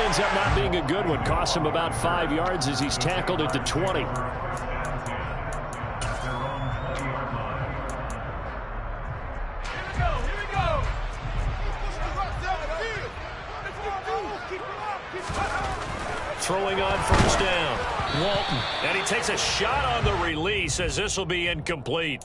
ends up not being a good one. Costs him about 5 yards as he's tackled at the 20. Throwing on first down. Walton. And he takes a shot on the release as this will be incomplete.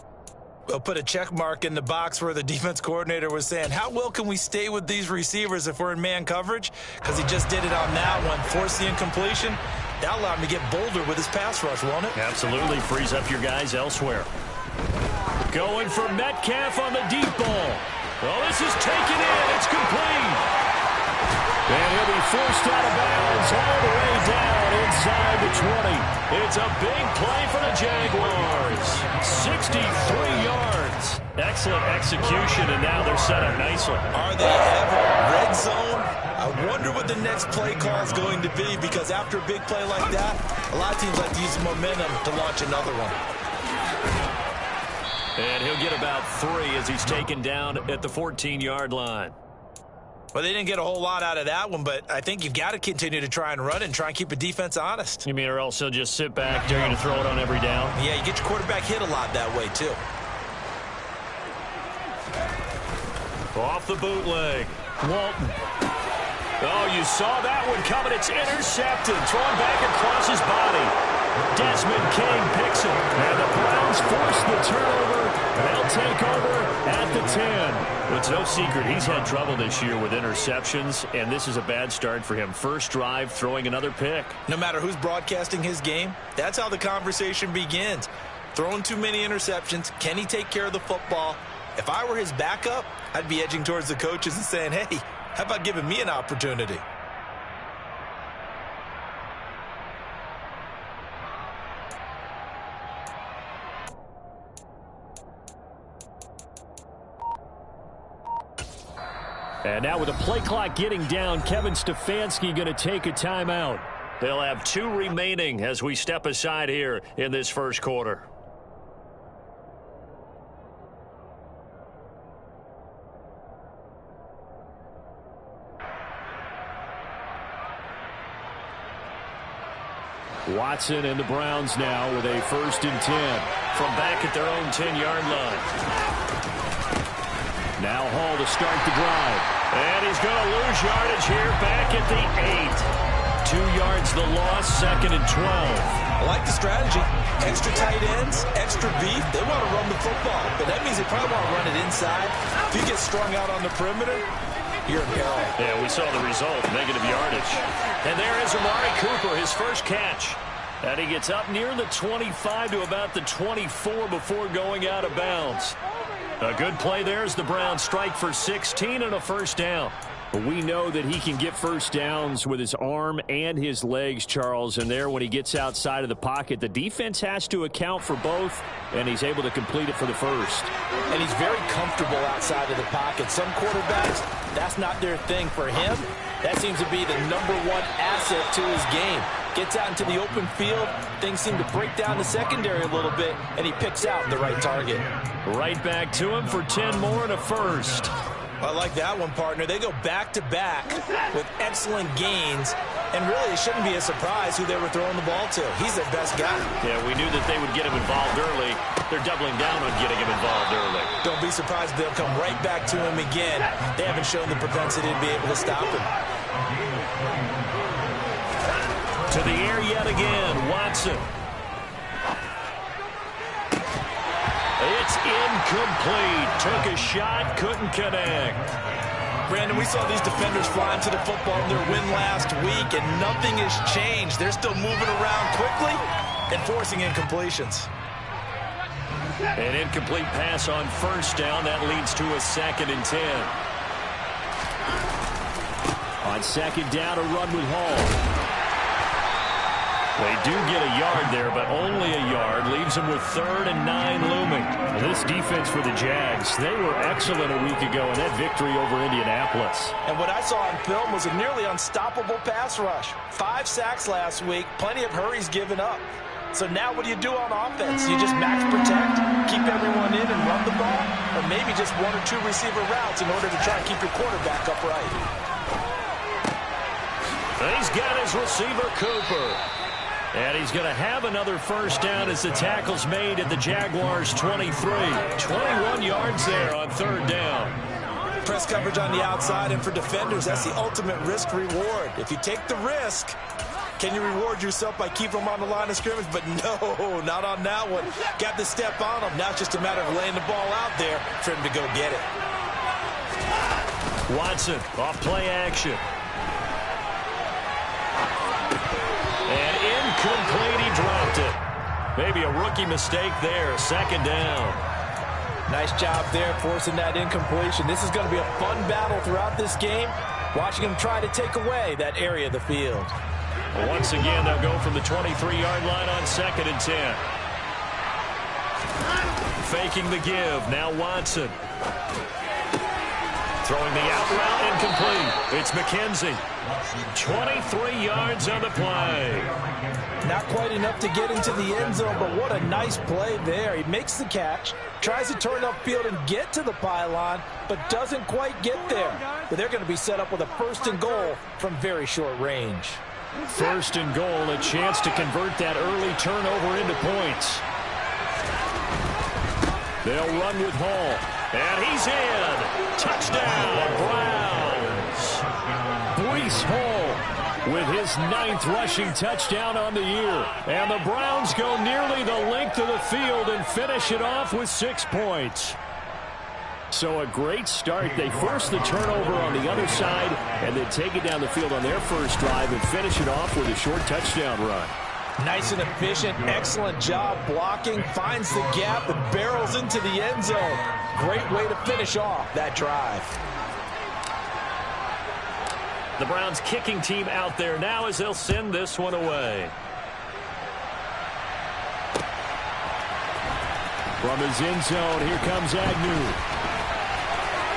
We'll put a check mark in the box where the defense coordinator was saying, how well can we stay with these receivers if we're in man coverage? Because he just did it on that one, forced the incompletion. That allowed him to get bolder with his pass rush, won't it? Absolutely. Frees up your guys elsewhere. Going for Metcalf on the deep ball. Well, this is taken in. It's complete. And he'll be forced out of bounds all the way down inside the 20. It's a big play for the Jaguars. 63 yards. Excellent execution, and now they're set up nicely. Are they ever? Red zone? I wonder what the next play call is going to be, because after a big play like that, a lot of teams like to use the momentum to launch another one. And he'll get about 3 as he's taken down at the 14-yard line. Well, they didn't get a whole lot out of that one, but I think you've got to continue to try and run and try and keep the defense honest. You mean, or else he'll just sit back, dare you to throw it on every down? Yeah, you get your quarterback hit a lot that way, too. Off the bootleg. Walton. Oh, you saw that one coming. It's intercepted. Thrown back across his body. Desmond King picks it. And the Browns force the turnover. They'll take over at the 10. Well, it's no secret he's had trouble this year with interceptions, and this is a bad start for him. First drive, throwing another pick. No matter who's broadcasting his game, that's how the conversation begins. Throwing too many interceptions. Can he take care of the football? If I were his backup, I'd be edging towards the coaches and saying, hey, how about giving me an opportunity? And now with the play clock getting down, Kevin Stefanski going to take a timeout. They'll have 2 remaining as we step aside here in this first quarter. Watson and the Browns now with a 1st and 10 from back at their own 10-yard line. Now Hall to start the drive. And he's going to lose yardage here back at the 8. 2 yards the loss, 2nd and 12. I like the strategy. Extra tight ends, extra beef. They want to run the football, but that means they probably want to run it inside. If you get strung out on the perimeter, you're in peril. Yeah, we saw the result, negative yardage. And there is Amari Cooper, his first catch. And he gets up near the 25 to about the 24 before going out of bounds. A good play there as the Browns strike for 16 and a 1st down. But we know that he can get first downs with his arm and his legs, Charles. And there, when he gets outside of the pocket, the defense has to account for both, and he's able to complete it for the 1st. And he's very comfortable outside of the pocket. Some quarterbacks, that's not their thing. For him, that seems to be the #1 asset to his game. Gets out into the open field, things seem to break down the secondary a little bit, and he picks out the right target. Right back to him for 10 more and a 1st. I like that one, partner. They go back-to-back with excellent gains, and really it shouldn't be a surprise who they were throwing the ball to. He's their best guy. Yeah, we knew that they would get him involved early. They're doubling down on getting him involved early. Don't be surprised if they'll come right back to him again. They haven't shown the propensity to be able to stop him. To the air yet again, Watson. It's incomplete. Took a shot, couldn't connect. Brandon, we saw these defenders flying to the football in their win last week, and nothing has changed. They're still moving around quickly and forcing incompletions. An incomplete pass on 1st down. That leads to a 2nd and 10. On 2nd down, a run with Hall. They do get a yard there, but only a yard. Leaves them with 3rd and 9 looming. This defense for the Jags, they were excellent a week ago in that victory over Indianapolis. And what I saw on film was a nearly unstoppable pass rush. 5 sacks last week, plenty of hurries given up. So now what do you do on offense? You just max protect, keep everyone in and run the ball, or maybe just 1 or 2 receiver routes in order to try and keep your quarterback upright. And he's got his receiver, Cooper. And he's going to have another first down as the tackle's made at the Jaguars' 23. 21 yards there on third down. Press coverage on the outside, and for defenders, that's the ultimate risk-reward. If you take the risk, can you reward yourself by keeping them on the line of scrimmage? But no, not on that one. Got to step on them. Now it's just a matter of laying the ball out there for him to go get it. Watson off play action. And incomplete, he dropped it. Maybe a rookie mistake there, second down. Nice job there forcing that incompletion. This is going to be a fun battle throughout this game. Watching him try to take away that area of the field. Once again, they'll go from the 23-yard line on second and 10. Faking the give, now Watson. Throwing the out route, incomplete. It's McKenzie. 23 yards on the play. Not quite enough to get into the end zone, but what a nice play there. He makes the catch, tries to turn upfield and get to the pylon, but doesn't quite get there. But they're going to be set up with a first and goal from very short range. First and goal, a chance to convert that early turnover into points. They'll run with Hall. And he's in. Touchdown, Browns. Breece Hall with his 9th rushing touchdown on the year. And the Browns go nearly the length of the field and finish it off with 6 points. So a great start. They force the turnover on the other side and then take it down the field on their first drive and finish it off with a short touchdown run. Nice and efficient, excellent job blocking, finds the gap and barrels into the end zone. Great way to finish off that drive. The Browns kicking team out there now as they'll send this one away. From his end zone, here comes Agnew.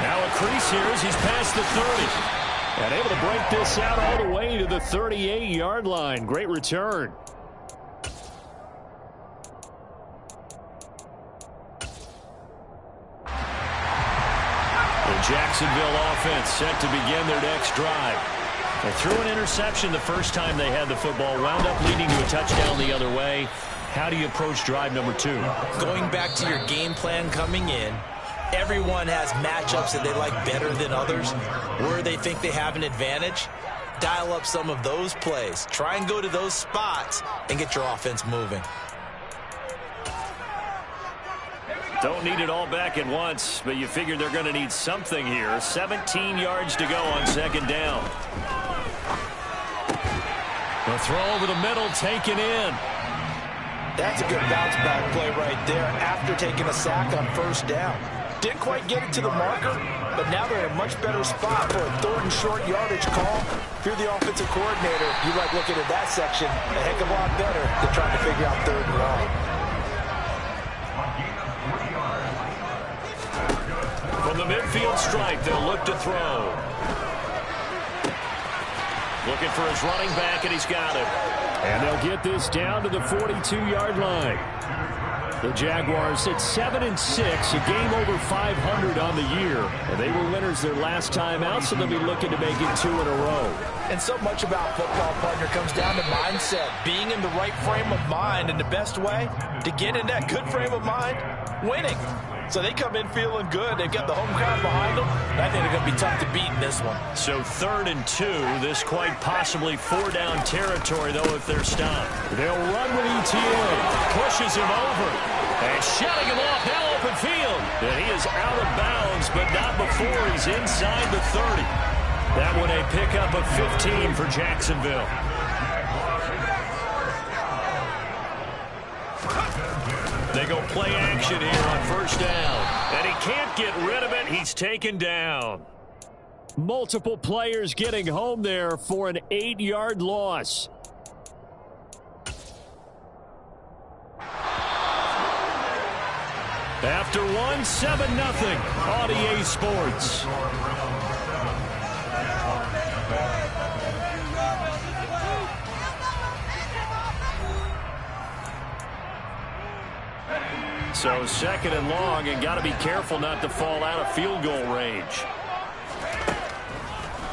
Now a crease here as he's past the 30. And able to break this out all the way to the 38-yard line. Great return. The Jacksonville offense set to begin their next drive. They threw an interception the first time they had the football, wound up leading to a touchdown the other way. How do you approach drive number 2? Going back to your game plan coming in, everyone has matchups that they like better than others, where they think they have an advantage. Dial up some of those plays. Try and go to those spots and get your offense moving. Don't need it all back at once, but you figure they're going to need something here. 17 yards to go on second down. The throw over the middle, taken in. That's a good bounce back play right there after taking a sack on first down. Didn't quite get it to the marker, but now they're in a much better spot for a third and short yardage call. If you're the offensive coordinator, you like looking at that section a heck of a lot better than trying to figure out third and long. From the midfield stripe, they'll look to throw. Looking for his running back, and he's got it. And they'll get this down to the 42-yard line. The Jaguars at 7-6, a game over 500 on the year. And they were winners their last time out, so they'll be looking to make it 2 in a row. And so much about football, partner, comes down to mindset. Being in the right frame of mind, and the best way to get in that good frame of mind, winning. So they come in feeling good. They've got the home crowd behind them. I think they're going to be tough to beat in this one. So 3rd and 2. This quite possibly 4-down territory, though, if they're stopped. They'll run with ETA. Pushes him over. And shutting him off now open field. And he is out of bounds, but not before he's inside the 30. That one a pickup of 15 for Jacksonville. They go play action here on first down. And he can't get rid of it. He's taken down. Multiple players getting home there for an 8-yard loss. After one, 7-0 on EA Sports. So 2nd and long, and got to be careful not to fall out of field goal range.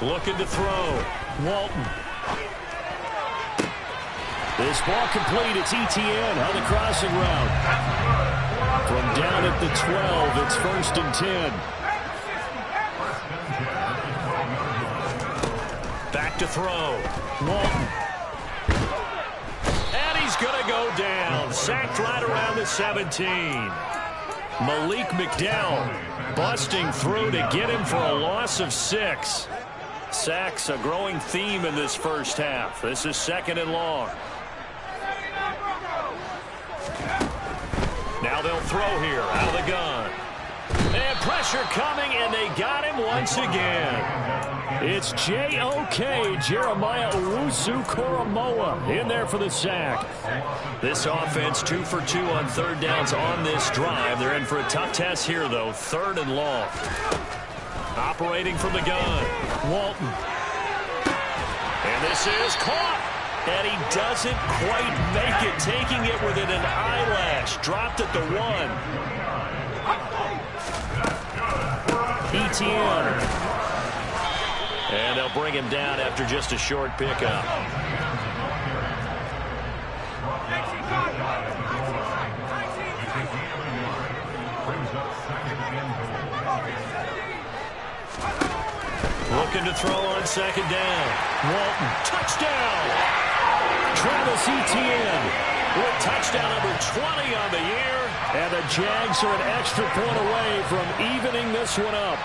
Looking to throw. Walton. This ball complete. It's ETN on the crossing route. From down at the 12, it's 1st and 10. Back to throw. Walton. And he's going to go down. Sacked right around the 17. Malik McDowell busting through to get him for a loss of 6. Sacks a growing theme in this first half. This is 2nd and long. Now they'll throw here out of the gun. And pressure coming, and they got him once again. It's J.O.K. Jeremiah Owusu-Koramoah in there for the sack. This offense 2 for 2 on 3rd downs on this drive. They're in for a tough test here, though. 3rd and long. Operating from the gun. Walton. And this is caught. And he doesn't quite make it, taking it within an eyelash. Dropped at the 1. ETN. And they'll bring him down after just a short pickup. Looking to throw on 2nd down. Walton, touchdown! Travis Etienne with touchdown number 20 on the year. And the Jags are an extra point away from evening this one up.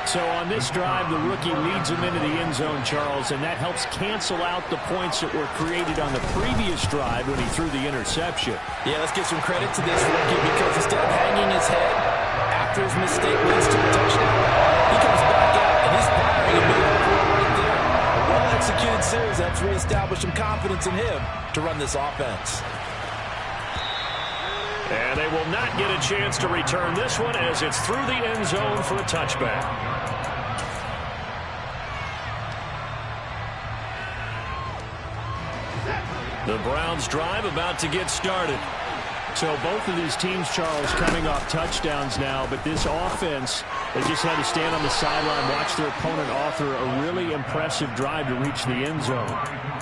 So on this drive, the rookie leads him into the end zone, Charles, and that helps cancel out the points that were created on the previous drive when he threw the interception. Yeah, let's give some credit to this rookie because instead of hanging his head after his mistake leads to a touchdown, he comes back out and he's firing a move right there. A well-executed series that's reestablished some confidence in him to run this offense. And they will not get a chance to return this one as it's through the end zone for a touchback. The Browns drive about to get started. So both of these teams, Charles, coming off touchdowns now, but this offense, they just had to stand on the sideline, watch their opponent author a really impressive drive to reach the end zone.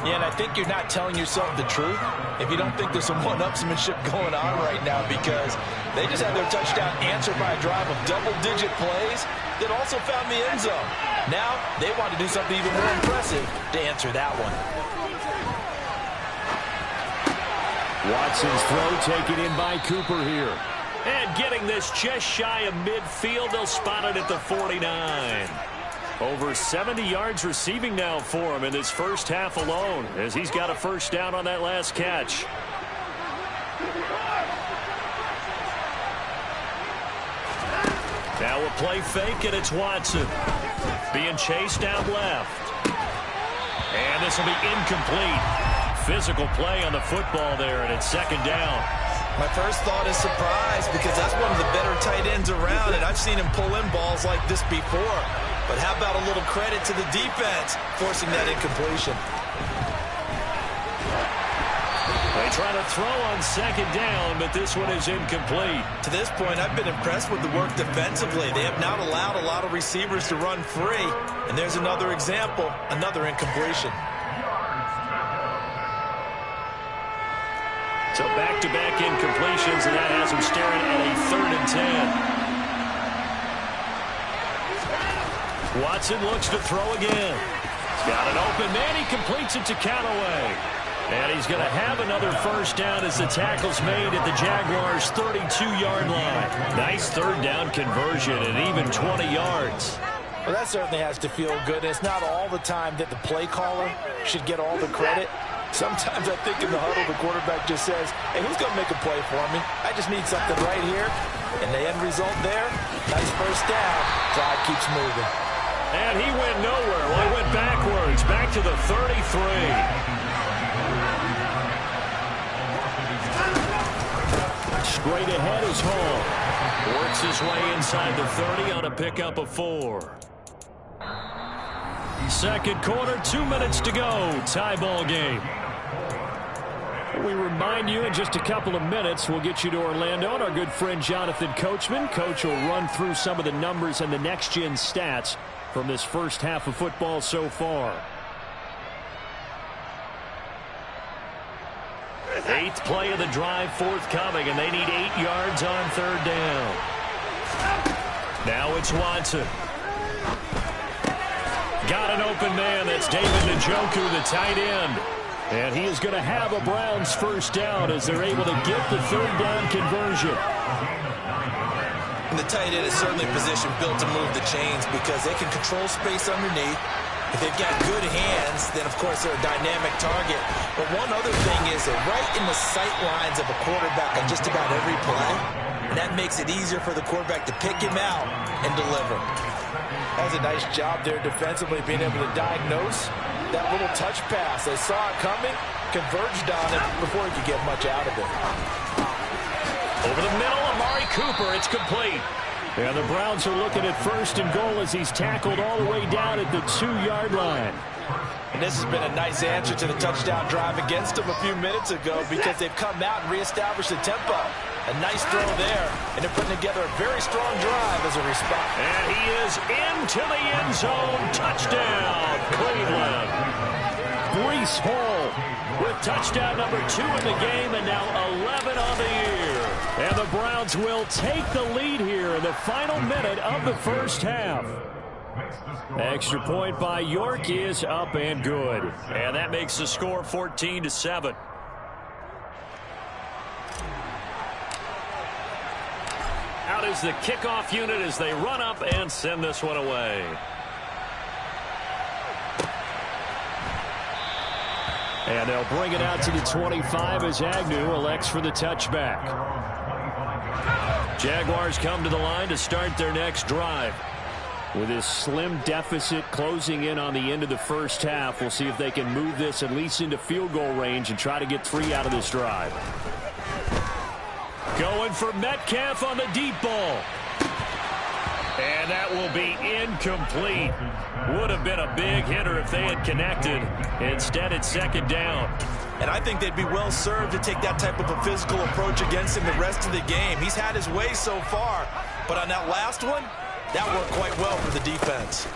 Yeah, and I think you're not telling yourself the truth if you don't think there's some one-upsmanship going on right now, because they just had their touchdown answered by a drive of double-digit plays that also found the end zone. Now they want to do something even more impressive to answer that one. Watson's throw taken in by Cooper here. And getting this just shy of midfield, they'll spot it at the 49. Over 70 yards receiving now for him in this first half alone, as he's got a first down on that last catch. Now a play fake, and it's Watson. Being chased down left. And this will be incomplete. Physical play on the football there, and it's 2nd down. My first thought is surprise, because that's one of the better tight ends around, and I've seen him pull in balls like this before. But how about a little credit to the defense forcing that incompletion? They try to throw on 2nd down, but this one is incomplete. To this point, I've been impressed with the work defensively. They have not allowed a lot of receivers to run free, and there's another example, another incompletion. So back-to-back incompletions, and that has him staring at a 3rd and 10. Watson looks to throw again. He's got an open man. He completes it to Callaway. And he's going to have another first down as the tackle's made at the Jaguars' 32-yard line. Nice 3rd down conversion and even 20 yards. Well, that certainly has to feel good. It's not all the time that the play caller should get all the credit. Sometimes I think in the huddle, the quarterback just says, hey, who's going to make a play for me? I just need something right here. And the end result there, nice first down. Drive keeps moving. And he went nowhere. Well, he went backwards, back to the 33. Straight ahead is Hall. Works his way inside the 30 on a pickup of 4. Second quarter, 2 minutes to go. Tie ball game. We remind you in just a couple of minutes, we'll get you to Orlando and our good friend Jonathan Coachman. Coach will run through some of the numbers and the next-gen stats from this first half of football so far. Eighth play of the drive forthcoming, and they need 8 yards on third down. Now it's Watson. Got an open man. That's David Njoku, the tight end. And he is going to have a Browns first down as they're able to get the third down conversion. And the tight end is certainly a position built to move the chains because they can control space underneath. If they've got good hands, then, of course, they're a dynamic target. But one other thing is they're right in the sight lines of a quarterback on just about every play. And that makes it easier for the quarterback to pick him out and deliver. That's a nice job there defensively, being able to diagnose that little touch pass. They saw it coming, converged on it before he could get much out of it. Over the middle, Amari Cooper. It's complete. And the Browns are looking at first and goal as he's tackled all the way down at the 2-yard line. And this has been a nice answer to the touchdown drive against them a few minutes ago because they've come out and reestablished the tempo. A nice throw there, and they're putting together a very strong drive as a response. And he is into the end zone. Touchdown, Cleveland. Breece Hall with touchdown number 2 in the game, and now 11 on the year. And the Browns will take the lead here in the final minute of the first half. Extra point by York is up and good. And that makes the score 14-7. Out is the kickoff unit as they run up and send this one away. And they'll bring it out to the 25 as Agnew elects for the touchback. Jaguars come to the line to start their next drive. With this slim deficit closing in on the end of the first half, we'll see if they can move this at least into field goal range and try to get 3 out of this drive. Going for Metcalf on the deep ball. And that will be incomplete. Would have been a big hitter if they had connected. Instead, it's second down. And I think they'd be well served to take that type of a physical approach against him the rest of the game. He's had his way so far. But on that last one, that worked quite well for the defense.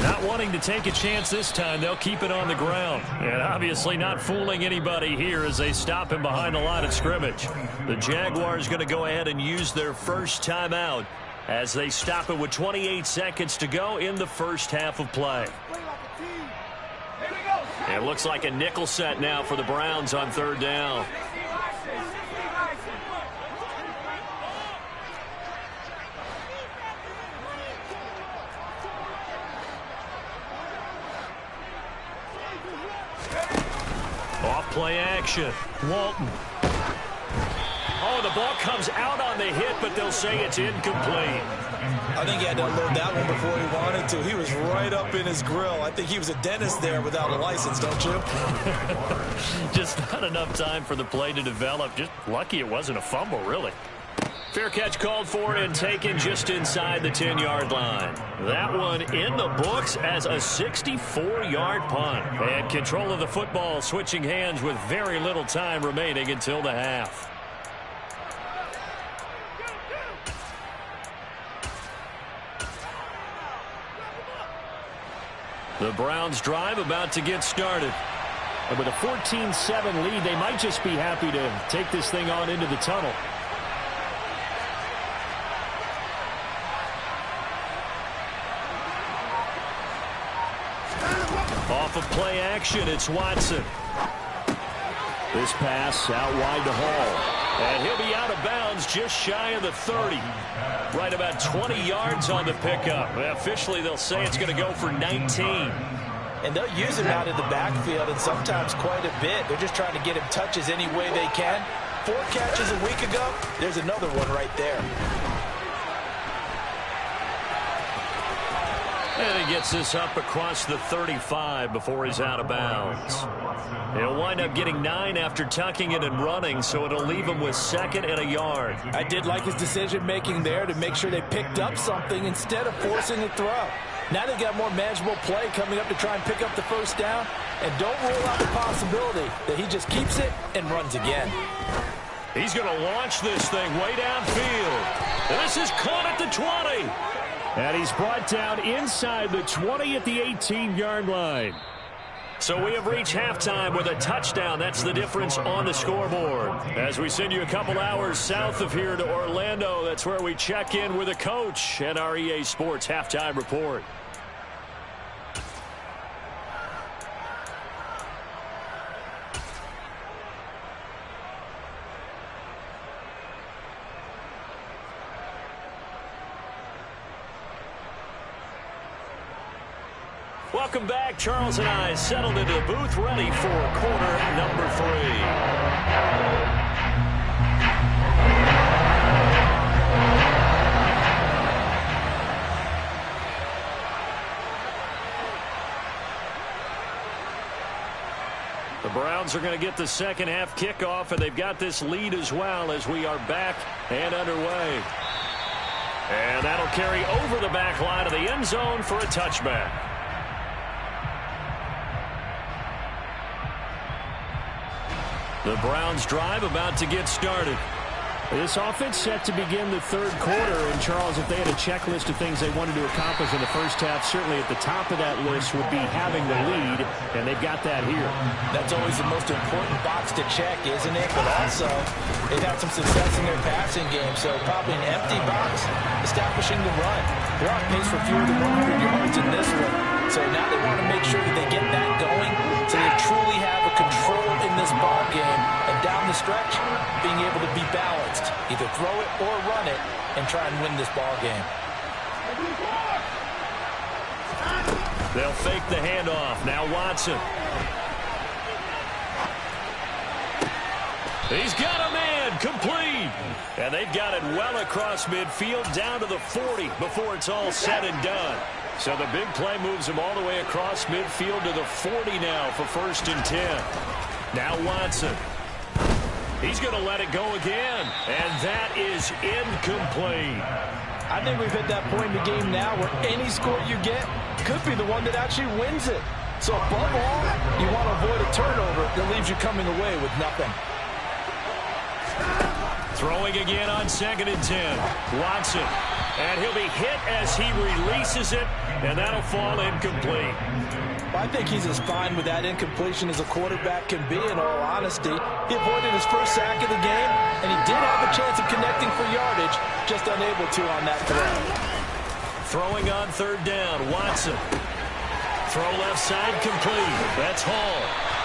Not wanting to take a chance this time, they'll keep it on the ground. And obviously not fooling anybody here as they stop him behind the line of scrimmage. The Jaguars going to go ahead and use their first timeout as they stop it with 28 seconds to go in the first half of play. It looks like a nickel set now for the Browns on third down. Off play action. Walton. Oh, the ball comes out on the hit, but they'll say it's incomplete. I think he had to unload that one before he wanted to. He was right up in his grill. I think he was a dentist there without a license, don't you? Just not enough time for the play to develop. Just lucky it wasn't a fumble, really. Fair catch called for and taken just inside the 10-yard line. That one in the books as a 64-yard punt. And control of the football switching hands with very little time remaining until the half. The Browns drive about to get started. And with a 14-7 lead, they might just be happy to take this thing on into the tunnel. Off of play action, it's Watson. This pass out wide to Hall. And he'll be out of bounds just shy of the 30. Right about 20 yards on the pickup. Officially, they'll say it's going to go for 19. And they'll use him out in the backfield and sometimes quite a bit. They're just trying to get him touches any way they can. 4 catches a week ago. There's another one right there. And he gets this up across the 35 before he's out of bounds. He'll wind up getting 9 after tucking it and running, so it'll leave him with 2nd and a yard. I did like his decision-making there to make sure they picked up something instead of forcing a throw. Now they've got more manageable play coming up to try and pick up the first down. And don't rule out the possibility that he just keeps it and runs again. He's going to launch this thing way downfield. This is caught at the 20. And he's brought down inside the 20 at the 18-yard line. So we have reached halftime with a touchdown. That's the difference on the scoreboard. As we send you a couple hours south of here to Orlando, that's where we check in with a coach and our EA Sports Halftime Report. Welcome back. Charles and I settled into the booth, ready for quarter number 3. The Browns are going to get the second half kickoff, and they've got this lead as well as we are back and underway. And that'll carry over the back line of the end zone for a touchback. The Browns drive about to get started. This offense set to begin the third quarter. And, Charles, if they had a checklist of things they wanted to accomplish in the first half, certainly at the top of that list would be having the lead, and they've got that here. That's always the most important box to check, isn't it? But also, they've had some success in their passing game, so probably an empty box establishing the run. They're on pace for fewer than 100 yards in this one. So now they want to make sure that they get that going so they truly have a control in this ball game. And down the stretch, being able to be balanced. Either throw it or run it and try and win this ball game. They'll fake the handoff. Now Watson. He's got a man complete. And they've got it well across midfield down to the 40 before it's all said and done. So the big play moves him all the way across midfield to the 40 now for 1st and 10. Now Watson. He's going to let it go again. And that is incomplete. I think we've hit that point in the game now where any score you get could be the one that actually wins it. So above all, you want to avoid a turnover that leaves you coming away with nothing. Throwing again on 2nd and 10. Watson. And he'll be hit as he releases it, and that'll fall incomplete. I think he's as fine with that incompletion as a quarterback can be, in all honesty. He avoided his first sack of the game, and he did have a chance of connecting for yardage, just unable to on that throw. Throwing on 3rd down, Watson. Throw left side complete. That's Hall.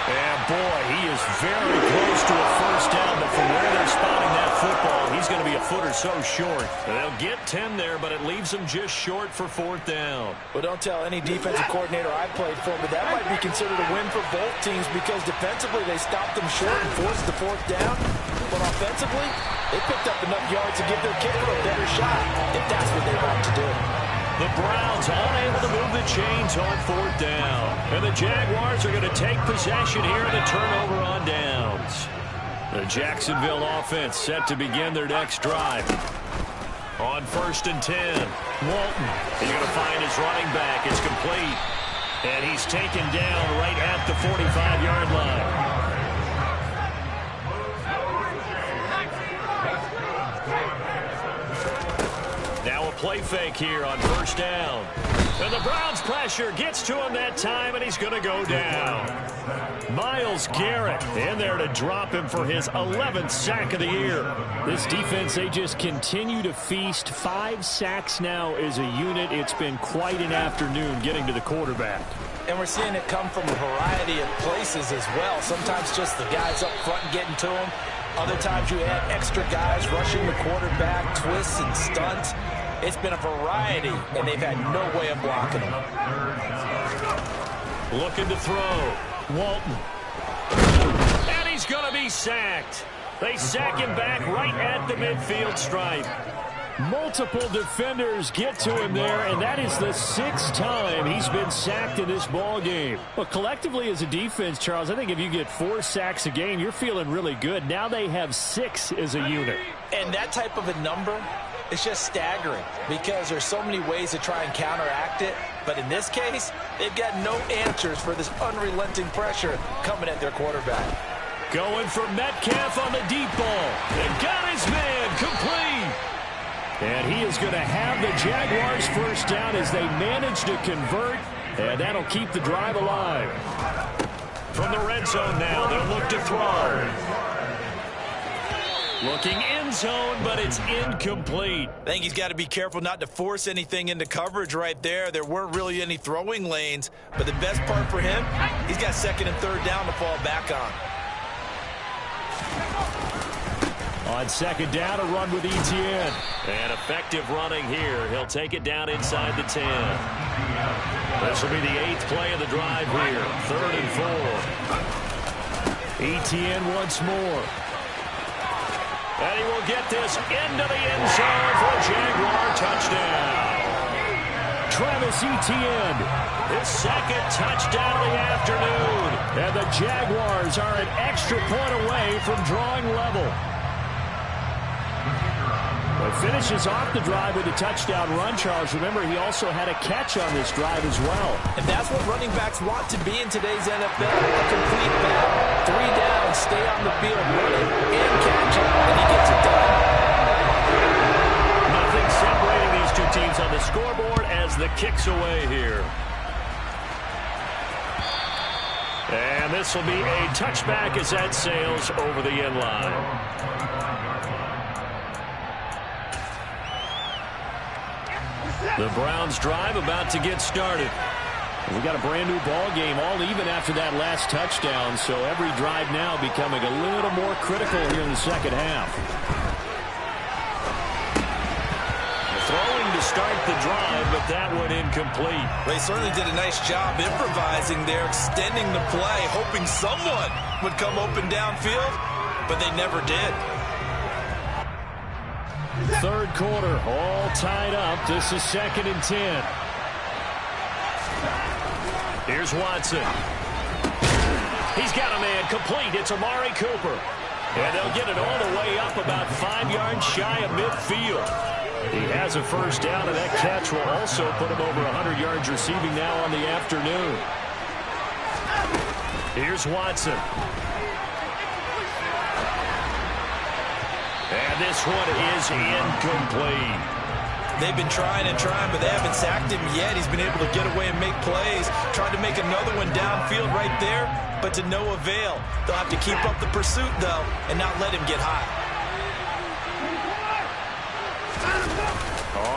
And, boy, he is very close to a first down, but from where they're spotting that football, he's going to be a foot or so short. They'll get 10 there, but it leaves them just short for 4th down. Well, don't tell any defensive coordinator I played for, but that might be considered a win for both teams because defensively they stopped them short and forced the 4th down. But offensively, they picked up enough yards to give their kicker a better shot if that's what they want to do. The Browns unable to move the chains on 4th down. And the Jaguars are going to take possession here in the turnover on downs. The Jacksonville offense set to begin their next drive. On 1st and 10, Walton. He's going to find his running back. It's complete. And he's taken down right at the 45-yard line. Now a play fake here on 1st down. And the Browns pressure gets to him that time, and he's going to go down. Myles Garrett in there to drop him for his 11th sack of the year. This defense, they just continue to feast. 5 sacks now as a unit. It's been quite an afternoon getting to the quarterback. And we're seeing it come from a variety of places as well. Sometimes just the guys up front getting to him. Other times you add extra guys rushing the quarterback, twists and stunts. It's been a variety, and they've had no way of blocking him. Looking to throw. Walton. And he's going to be sacked. They sack him back right at the midfield stripe. Multiple defenders get to him there, and that is the 6th time he's been sacked in this ball game. But collectively as a defense, Charles, I think if you get 4 sacks a game, you're feeling really good. Now they have 6 as a unit. And that type of a number is just staggering because there's so many ways to try and counteract it. But in this case, they've got no answers for this unrelenting pressure coming at their quarterback. Going for Metcalf on the deep ball. And got his man complete. And he is going to have the Jaguars first down as they manage to convert, and that'll keep the drive alive. From the red zone now, they'll look to throw. Looking end zone, but it's incomplete. I think he's got to be careful not to force anything into coverage right there. There weren't really any throwing lanes, but the best part for him, he's got second and third down to fall back on. On second down, a run with Etienne. And effective running here. He'll take it down inside the 10. This will be the 8th play of the drive here. 3rd and 4. Etienne once more. And he will get this into the end zone for a Jaguar touchdown. Travis Etienne, his second touchdown of the afternoon. And the Jaguars are an extra point away from drawing level. But finishes off the drive with a touchdown run, Charles. Remember, he also had a catch on this drive as well. And that's what running backs want to be in today's NFL. A complete back. 3 down, stay on the field, running and catching, and he gets it done. Nothing separating these two teams on the scoreboard as the kick's away here. And this will be a touchback as that sails over the end line. The Browns drive about to get started. We got a brand new ball game, all even after that last touchdown, so every drive now becoming a little more critical here in the second half. Throwing to start the drive, but that one incomplete. They certainly did a nice job improvising there, extending the play, hoping someone would come open downfield, but they never did. Third quarter, all tied up. This is 2nd and 10. Here's Watson. He's got a man complete. It's Amari Cooper. And they'll get it all the way up about 5 yards shy of midfield. He has a first down, and that catch will also put him over 100 yards receiving now on the afternoon. Here's Watson. And this one is incomplete. They've been trying and trying, but they haven't sacked him yet. He's been able to get away and make plays. Tried to make another one downfield right there, but to no avail. They'll have to keep up the pursuit, though, and not let him get high.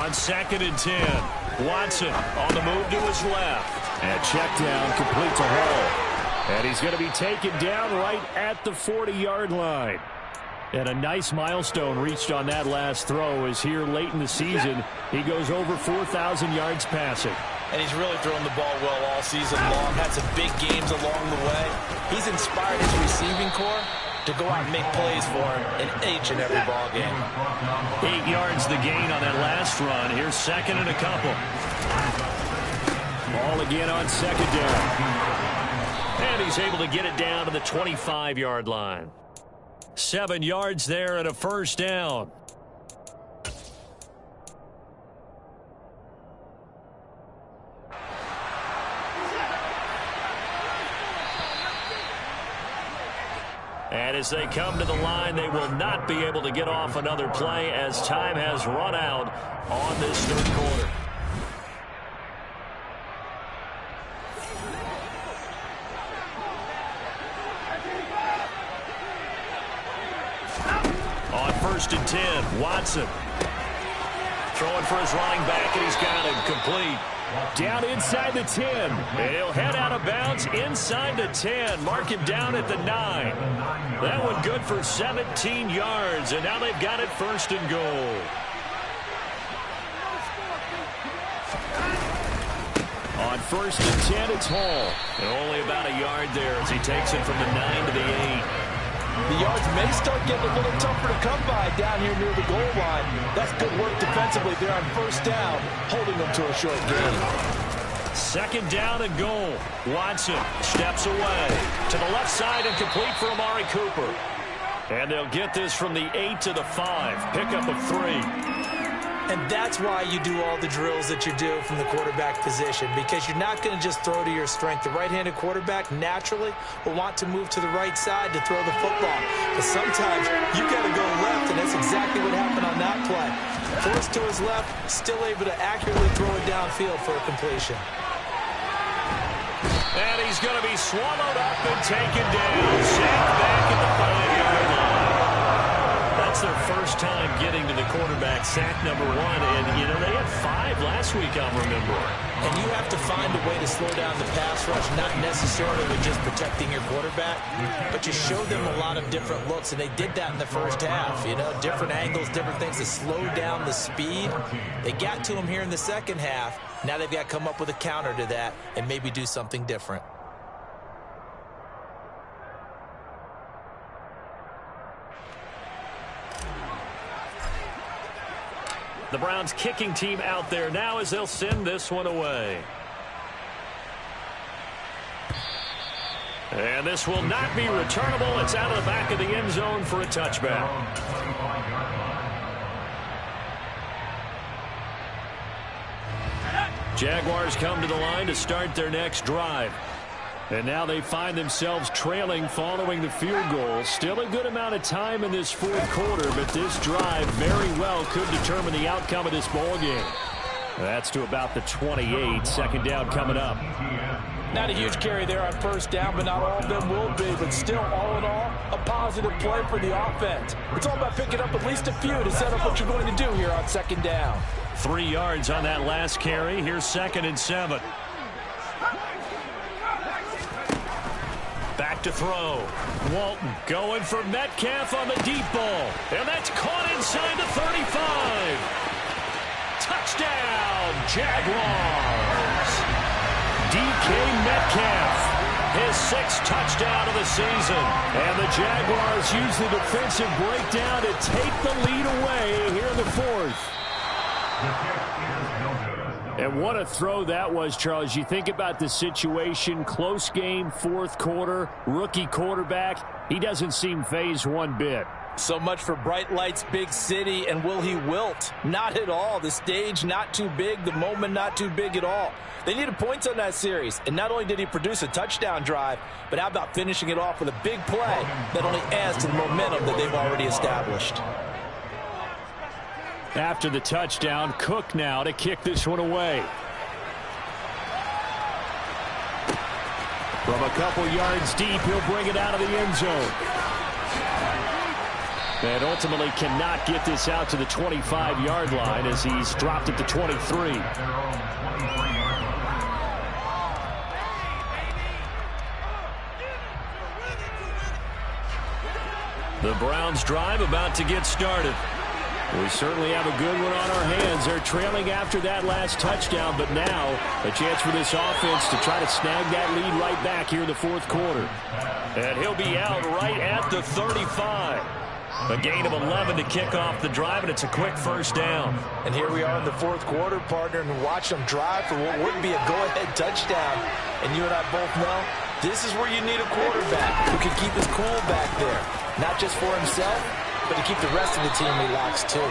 On 2nd and 10, Watson on the move to his left. And check down, complete to Hall. And he's going to be taken down right at the 40-yard line. And a nice milestone reached on that last throw is here late in the season. He goes over 4,000 yards passing. And he's really thrown the ball well all season long. Had some big games along the way. He's inspired his receiving corps to go out and make plays for him in each and every ball game. 8 yards the gain on that last run. Here's 2nd and a couple. Ball again on 2nd down. And he's able to get it down to the 25-yard line. 7 yards there and a first down. And as they come to the line, they will not be able to get off another play as time has run out on this third quarter. On 1st and 10, Watson. Throwing for his running back, and he's got him complete. Down inside the 10. And he'll head out of bounds inside the 10. Mark him down at the 9. That one good for 17 yards, and now they've got it 1st and goal. On 1st and 10, it's Hall. And only about a yard there as he takes it from the 9 to the 8. The yards may start getting a little tougher to come by down here near the goal line. That's good work defensively there on 1st down, holding them to a short gain. 2nd down and goal. Watson steps away to the left side and complete for Amari Cooper. And they'll get this from the 8 to the 5. Pickup of 3. And that's why you do all the drills that you do from the quarterback position, because you're not going to just throw to your strength. The right-handed quarterback naturally will want to move to the right side to throw the football. But sometimes you got to go left, and that's exactly what happened on that play. Forced to his left, still able to accurately throw it downfield for a completion. And he's going to be swallowed up and taken down. Sacked back at the 5-yard line. That's their first time getting to the quarterback, sack number 1. And, you know, they had 5 last week, I'll remember. And you have to find a way to slow down the pass rush, not necessarily with just protecting your quarterback, but you show them a lot of different looks, and they did that in the first half. You know, different angles, different things to slow down the speed. They got to him here in the second half. Now they've got to come up with a counter to that and maybe do something different. The Browns kicking team out there now as they'll send this one away. And this will not be returnable. It's out of the back of the end zone for a touchback. Jaguars come to the line to start their next drive. And now they find themselves trailing following the field goal. Still a good amount of time in this fourth quarter, but this drive very well could determine the outcome of this ball game. That's to about the 28. Second down coming up. Not a huge carry there on first down, but not all of them will be. But still, all in all, a positive play for the offense. It's all about picking up at least a few to set up what you're going to do here on second down. 3 yards on that last carry. Here's 2nd and 7. Back to throw. Walton going for Metcalf on the deep ball. And that's caught inside the 35. Touchdown, Jaguars. DK Metcalf, his 6th touchdown of the season. And the Jaguars use the defensive breakdown to take the lead away here in the 4th. And what a throw that was, Charles. You think about the situation, close game, 4th quarter, rookie quarterback. He doesn't seem fazed one bit. So much for bright lights, big city, and will he wilt? Not at all. The stage not too big, the moment not too big at all. They needed points on that series, and not only did he produce a touchdown drive, but how about finishing it off with a big play that only adds to the momentum that they've already established. After the touchdown, Cook now to kick this one away. From a couple yards deep, he'll bring it out of the end zone. And ultimately cannot get this out to the 25-yard line as he's dropped at the 23. The Browns drive about to get started. We certainly have a good one on our hands. They're trailing after that last touchdown, but now a chance for this offense to try to snag that lead right back here in the 4th quarter. And he'll be out right at the 35. A gain of 11 to kick off the drive, and it's a quick first down. And here we are in the 4th quarter, partner, and watch them drive for what would be a go-ahead touchdown. And you and I both know this is where you need a quarterback who can keep his cool back there, not just for himself, but to keep the rest of the team relaxed too.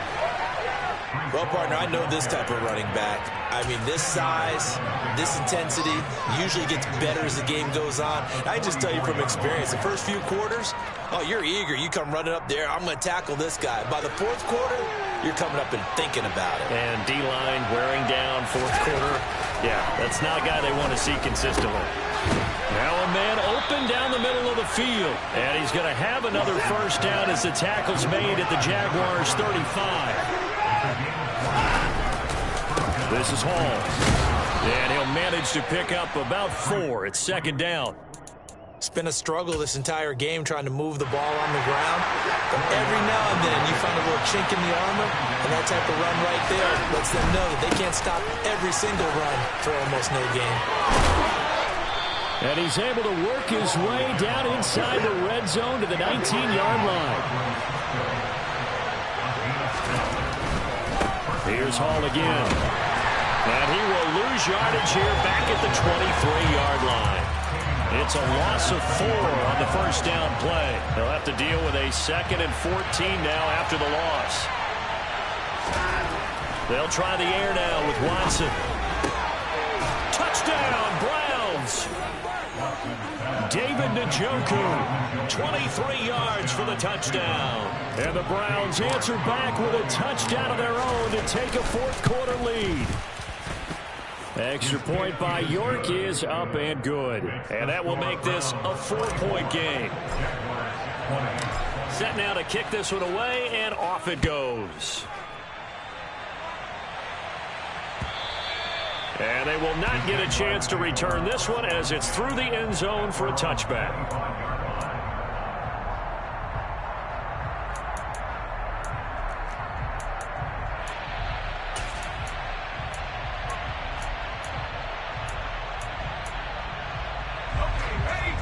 Well, partner, I know this type of running back. I mean, this size, this intensity usually gets better as the game goes on. I just tell you from experience, the first few quarters, oh, you're eager. You come running up there, I'm going to tackle this guy. By the 4th quarter, you're coming up and thinking about it. And D-line wearing down 4th quarter. Yeah, that's not a guy they want to see consistently. Now a man open down the middle of the field. And he's going to have another first down as the tackle's made at the Jaguars' 35. This is Hall. And he'll manage to pick up about 4. It's 2nd down. It's been a struggle this entire game trying to move the ball on the ground. But every now and then you find a little chink in the armor, and that type of run right there lets them know that they can't stop every single run for almost no gain. And he's able to work his way down inside the red zone to the 19-yard line. Here's Hall again. And he will lose yardage here back at the 23-yard line. It's a loss of 4 on the first down play. They'll have to deal with a 2nd and 14 now after the loss. They'll try the air now with Watson. Touchdown, Browns! David Njoku, 23 yards for the touchdown. And the Browns answer back with a touchdown of their own to take a 4th quarter lead. Extra point by York is up and good. And that will make this a 4-point game. Set now to kick this one away, and off it goes. And they will not get a chance to return this one as it's through the end zone for a touchback.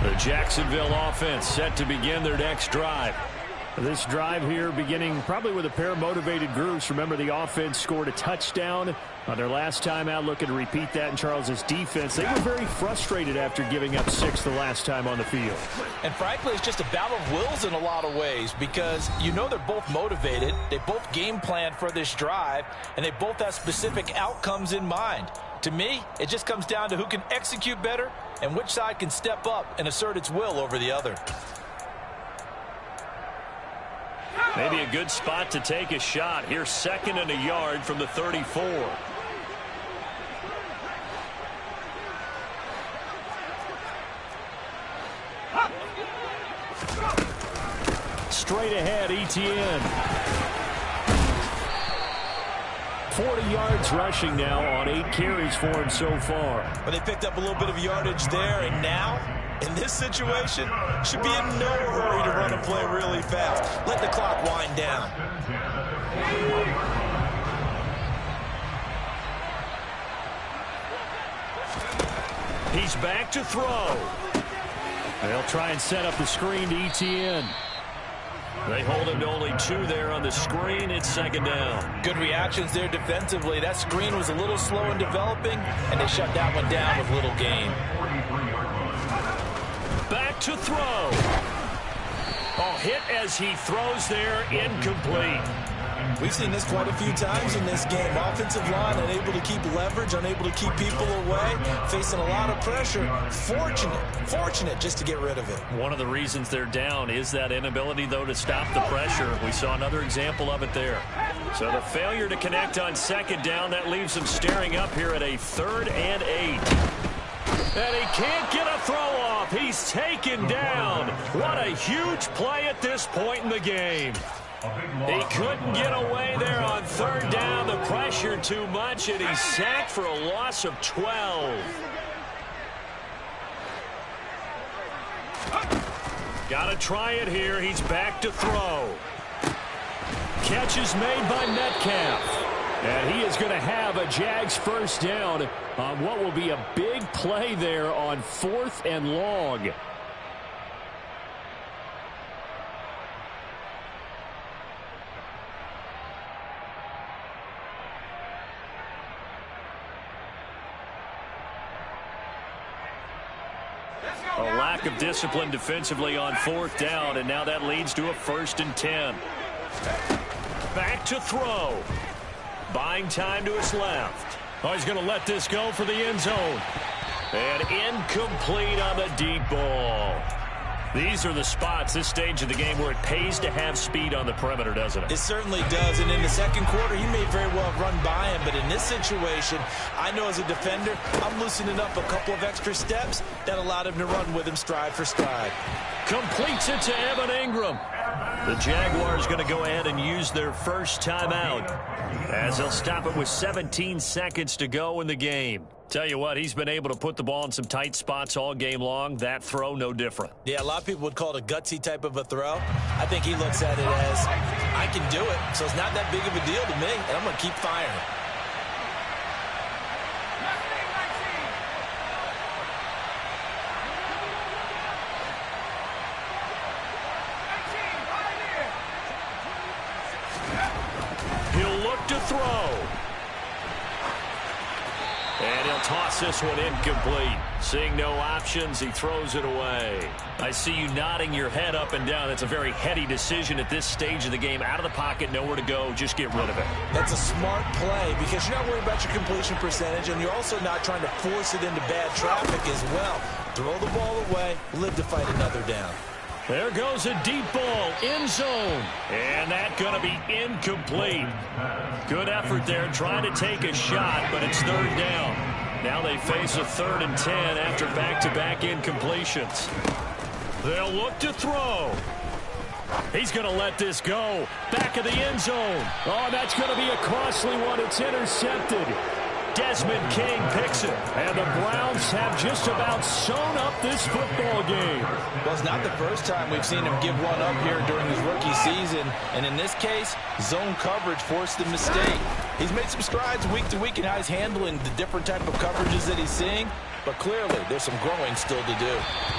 The Jacksonville offense set to begin their next drive. This drive here beginning probably with a pair of motivated groups. Remember, the offense scored a touchdown on their last time out. Looking to repeat that in Charles's defense. They were very frustrated after giving up 6 the last time on the field. And frankly, it's just a battle of wills in a lot of ways because you know they're both motivated. They both game planned for this drive, and they both have specific outcomes in mind. To me, it just comes down to who can execute better and which side can step up and assert its will over the other. Maybe a good spot to take a shot. Here's 2nd and a yard from the 34. Straight ahead, Etienne. 40 yards rushing now on 8 carries for him so far. But they picked up a little bit of yardage there, and now, in this situation, should be in no hurry to run a play really fast. Let the clock wind down. He's back to throw. They'll try and set up the screen to Etienne. They hold him to only 2 there on the screen. It's 2nd down. Good reactions there defensively. That screen was a little slow in developing, and they shut that one down with little gain. Back to throw. Oh, hit as he throws there, incomplete. We've seen this quite a few times in this game. Offensive line unable to keep leverage, unable to keep people away, facing a lot of pressure. Fortunate just to get rid of it. One of the reasons they're down is that inability, though, to stop the pressure. We saw another example of it there. So the failure to connect on 2nd down, that leaves them staring up here at a 3rd and 8. And he can't get a throw off. He's taken down. What a huge play at this point in the game. He couldn't get away there on 3rd down. The pressure too much, and he's sacked for a loss of 12. Got to try it here. He's back to throw. Catch is made by Metcalf. And he is going to have a Jags 1st down on what will be a big play there on 4th and long. A lack of discipline defensively on 4th down, and now that leads to a 1st and 10. Back to throw. Buying time to his left. Oh, he's going to let this go for the end zone. And incomplete on the deep ball. These are the spots, this stage of the game, where it pays to have speed on the perimeter, doesn't it? It certainly does. And in the 2nd quarter, he may very well have run by him. But in this situation, I know as a defender, I'm loosening up a couple of extra steps that allowed him to run with him stride for stride. Completes it to Evan Ingram. The Jaguars going to go ahead and use their first timeout as they'll stop it with 17 seconds to go in the game. Tell you what, he's been able to put the ball in some tight spots all game long. That throw, no different. Yeah, a lot of people would call it a gutsy type of a throw. I think he looks at it as, I can do it, so it's not that big of a deal to me, and I'm going to keep firing. He'll look to throw. And he'll toss this one incomplete. Seeing no options, he throws it away. I see you nodding your head up and down. That's a very heady decision at this stage of the game. Out of the pocket, nowhere to go. Just get rid of it. That's a smart play because you're not worried about your completion percentage, and you're also not trying to force it into bad traffic as well. Throw the ball away, live to fight another down. There goes a deep ball, end zone. And that's going to be incomplete. Good effort there, trying to take a shot, but it's 3rd down. Now they face a 3rd and 10 after back-to-back incompletions. They'll look to throw. He's going to let this go. Back of the end zone. Oh, that's going to be a costly one. It's intercepted. Desmond King picks it. And the Browns have just about sewn up this football game. Well, it's not the first time we've seen him give one up here during his rookie season. And in this case, zone coverage forced the mistake. He's made some strides week to week in how he's handling the different type of coverages that he's seeing. But clearly, there's some growing still to do.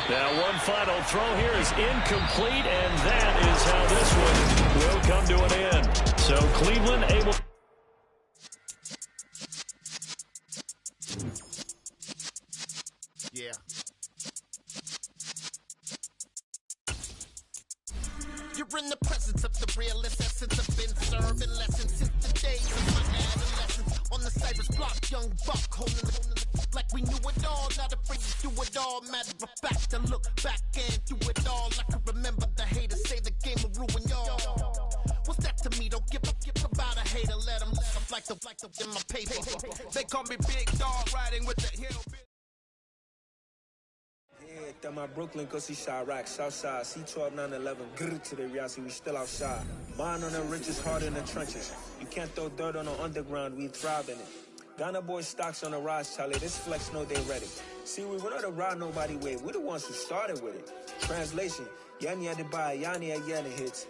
Now, one final throw here is incomplete, and that is how this one will come to an end. So Cleveland able... Yeah. You're in the presence of the realest essence. I've been serving lessons since the days of my adolescence. On the Cypress block, young buck holding like we knew it all. Not afraid to do it all. Matter of fact, I look back and do it all. I can remember the haters say the game will ruin y'all. What's that to me? Don't give about a hater. Let them like the in my paper. They call me Big Dog riding with the hill. Yeah, that my Brooklyn, cause he Chirac, Southside, C12, 911, grr to the reality, we still outside. Mine on the richest, heart in the trenches. You can't throw dirt on the underground, we thrive in it. Ghana boys stocks on the rise, Charlie, this flex know they ready. See, we're not to ride nobody way, we're the ones who started with it. Translation, Yanni had to buy, Yanni again hits.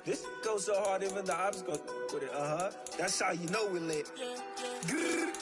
This goes so hard, even the ops go with it, That's how you know we lit. Grr,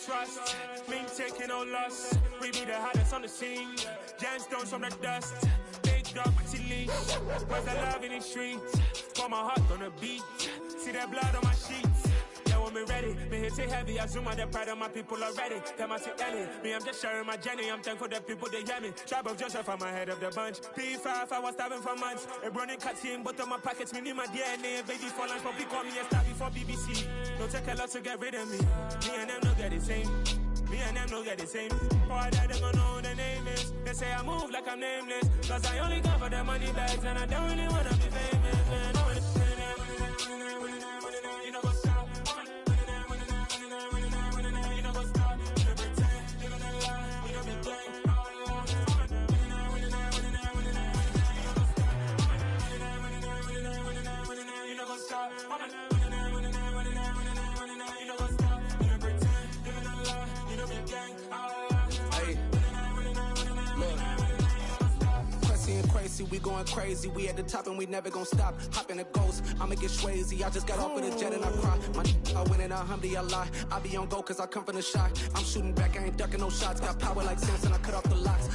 Trust, me taking no loss. We be the hottest on the scene. Gemstones from the dust. Big dog with your leash. Where's the love in the streets? Got my heart on the beat. See that blood on my sheets. Yeah, when me ready, me hit it heavy. I zoom out the pride of my people already. Tell my Ellie, me I'm just sharing my journey. I'm thankful that people they hear me. Tribe of Joseph, I'm ahead of the bunch. P5, I was starving for months. A running cutscene, but on my pockets, me need my DNA. Baby for lunch, but call me a star before BBC. Don't take a lot to get rid of me. Me and them don't get the same. Me and them don't get the same. Boy, that they gonna know who the name is. They say I move like I'm nameless. Cause I only cover the money bags and I don't really wanna be famous, man. You know what's up? You know what's up? You pretend, living a lie. You know me gang. You know what's up? We going crazy, we at the top and we never gonna stop. Hop in a ghost, I'ma get swayzy. I just got off of the jet and I cry. I win in a Humvee, I lie. I be on go cause I come from the shot. I'm shooting back, I ain't ducking no shots. Got power like Samson, I cut off the locks.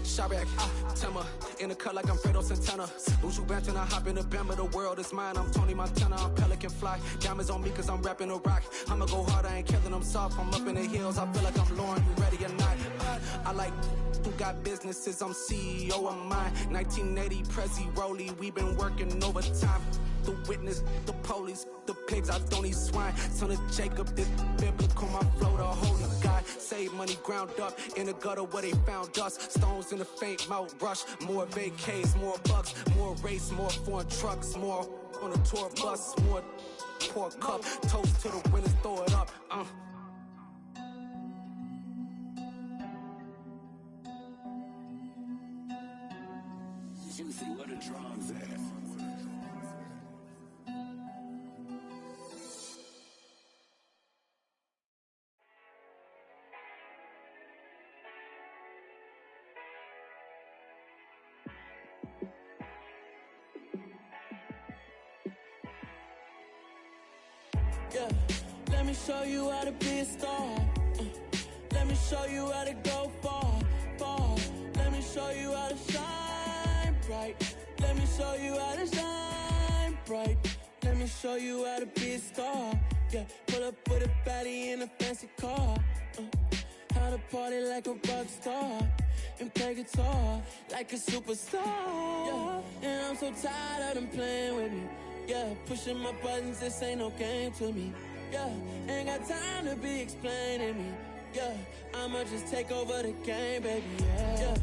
Chirac, Timmer, in the cut like I'm Fredo Santana. Usual Benton, I hop in the Bama, the world is mine. I'm Tony Montana, I'm Pelican Fly. Diamonds on me cause I'm rapping a rock. I'ma go hard, I ain't killing them soft. I'm up in the hills, I feel like I'm Lauren, you ready or not? I like who got businesses, I'm CEO of mine. 1980, Prezi Rolly, we been working overtime. The witness, the police, the pigs, I don't eat swine. Son of Jacob, this biblical, my flow, the holy God. Save money ground up in the gutter where they found us. Stones in the faint mouth rush. More vacays, more bucks, more race, more foreign trucks, more on a tour bus, more pour cup. Toast to the winners, throw it up. Juicy, what a drums at. Yeah, let me show you how to be a star. Let me show you how to go far, far. Let me show you how to shine bright. Let me show you how to shine bright. Let Let me show you how to be a star. Yeah, pull up with a baddie in a fancy car. How to party like a rock star and play guitar like a superstar. Yeah, and I'm so tired of them playing with me. Yeah, pushing my buttons, this ain't no game to me. Yeah, ain't got time to be explaining me. Yeah, I'ma just take over the game, baby. Yeah,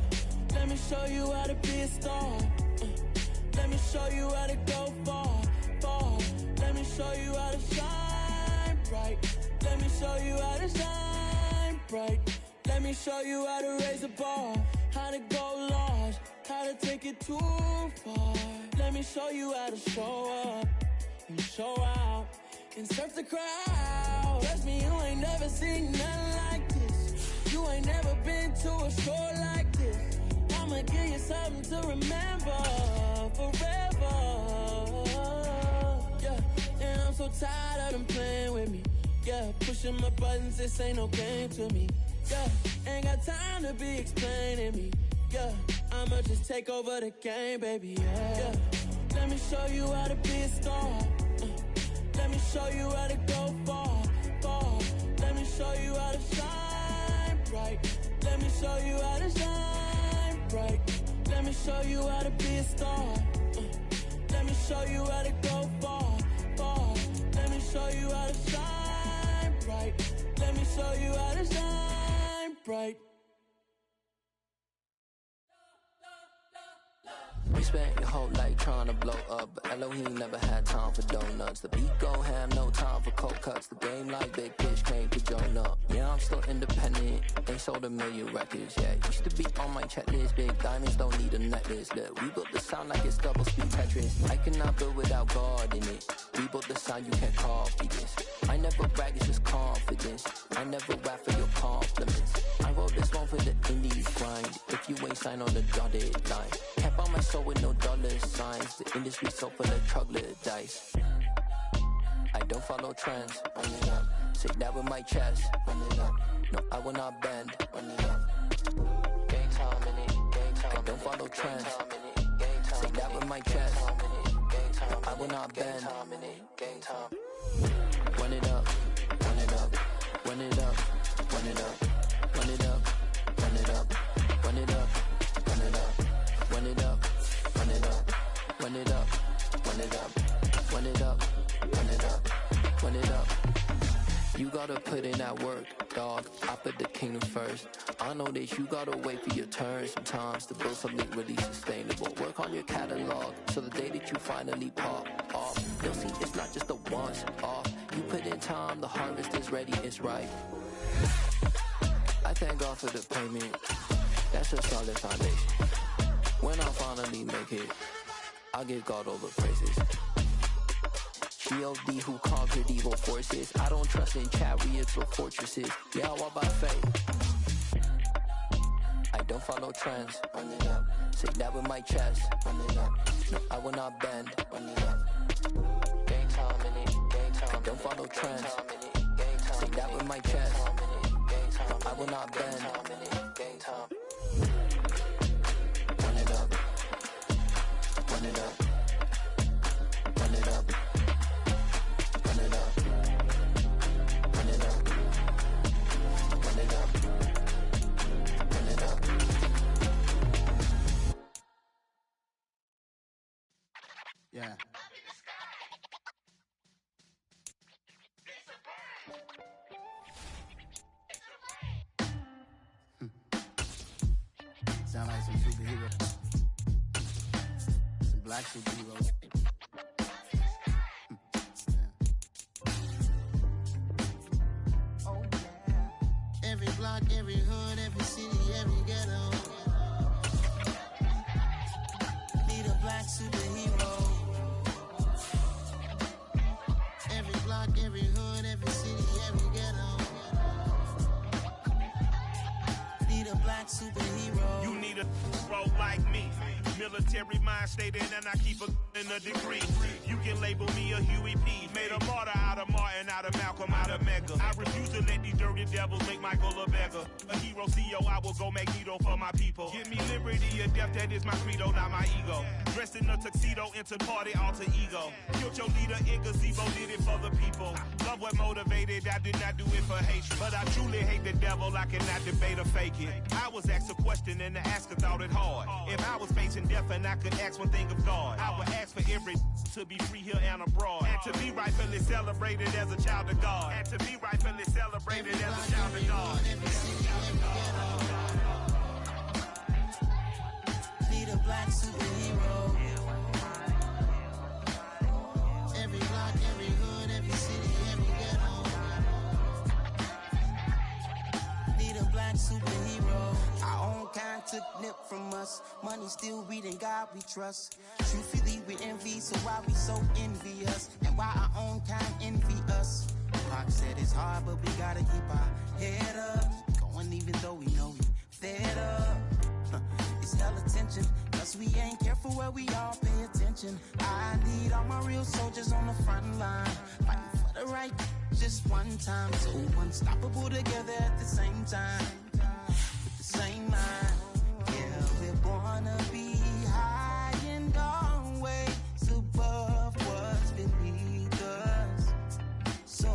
let me show you how to be a star. Let me show you how to go far, far. Let me show you how to shine bright. Let me show you how to shine bright. Let me show you how to raise the bar, how to go large, how to take it too far. Let me show you how to show up and show out and surf the crowd. Trust me, you ain't never seen nothing like this. You ain't never been to a show like this. I'ma give you something to remember forever. Yeah, and I'm so tired of them playing with me. Yeah, pushing my buttons, this ain't no game to me. Yeah, ain't got time to be explaining me. Yeah, I'ma just take over the game, baby. Yeah, let me show you how to be a star. Let me show you how to go far, far. Let me show you how to shine bright. Let me show you how to shine bright. Let me show you how to be a star. Let me show you how to go far, far. Let me show you how to shine bright. Let me show you how to shine bright. We spent your whole life trying to blow up, but Elohim never had time for donuts. The beat go ham, no time for cold cuts. The game like Big Fish came to join up. Yeah, I'm still independent, they sold 1 million records. Yeah, used to be on my checklist. Big diamonds don't need a necklace. Look, we built the sound like it's double speed Tetris. I cannot build without God in it. We built the sound, you can't copy this. I never brag, it's just confidence. I never rap for your compliments. I wrote this one for the indies grind. If you ain't signed on the dotted line, can't buy my soul with no dollar signs. The industry so full of troglodytes. I don't follow trends. Run it up. Say that with my chest. Run it up. No, I will not bend. Run it up. Game time in it. Game time. I don't follow trends. Say that with my chest. No, I will not bend. Game time. Run it up. Run it up. Run it up. Run it up. Run it up. Run it up. Run it up. Run it up. Run it up. Run it up. Run it up. Run it up. Run it up. Run it up. Run it up. You gotta put in that work, dog. I put the kingdom first. I know that you gotta wait for your turn sometimes to build something really sustainable. Work on your catalog so the day that you finally pop off, you'll see it's not just a once off. You put in time, the harvest is ready, it's ripe. I thank God for the payment. That's a solid foundation. When I finally make it, I'll give God all the praises. G.O.D. who conquered evil forces. I don't trust in chariots or fortresses. Yeah, I walk by faith. I don't follow trends. Run it up. Say that with my chest. Run it up. No, I will not bend. Run it up. Game time in it. Game time. I don't follow trends. Say that with my chest. No, I will not bend. Game time. Run it up. Run it up. Run it up. Run it up. Run it up. Run it up. Run it up. Yeah. Sound like some superheroes. Some black superheroes. Oh yeah. Every block, every hood, every city, every ghetto. Need a black superhero. Every block, every hood, every city, every ghetto. Need a black superhero. You need a role like me. Military mind stated, and I keep in a degree. You can label me a Huey P. Made a martyr out of Martin, out of Malcolm, out of Mega. I refuse to let these dirty devils make Michael a beggar. A hero Rocio, I will go Magneto for my people. Give me liberty or death, that is my credo, not my ego. Dressed in a tuxedo, enter party, alter ego. Killed your leader in gazebo, did it for the people. Love what motivated, I did not do it for hatred. But I truly hate the devil, I cannot debate or fake it. I was asked a question and the asker thought it hard. If I was facing death and I could ask one thing of God, I would ask for every to be free here and abroad. And to be rightfully celebrated as a child of God. And to be rightfully celebrated as a child of God. Need a black superhero. Every block, every hood, every city, every ghetto. Need a black superhero. Our own kind took nip from us. Money still reading God we trust. Truthfully we envy, so why we so envious? And why our own kind envy us? Pac said it's hard, but we gotta keep our head up. Going even though we know we fed up. It's hell attention, cause we ain't careful where we all pay attention. I need all my real soldiers on the front line, fighting for the right just one time. So unstoppable together at the same time, with the same mind. Yeah, we're gonna be high and always above what's beneath us. So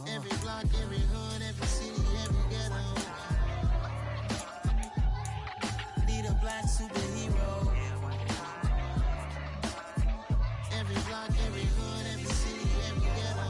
every block, every hood, every city, every ghetto. Need a black superhero. Every block, every hood, every city, every ghetto.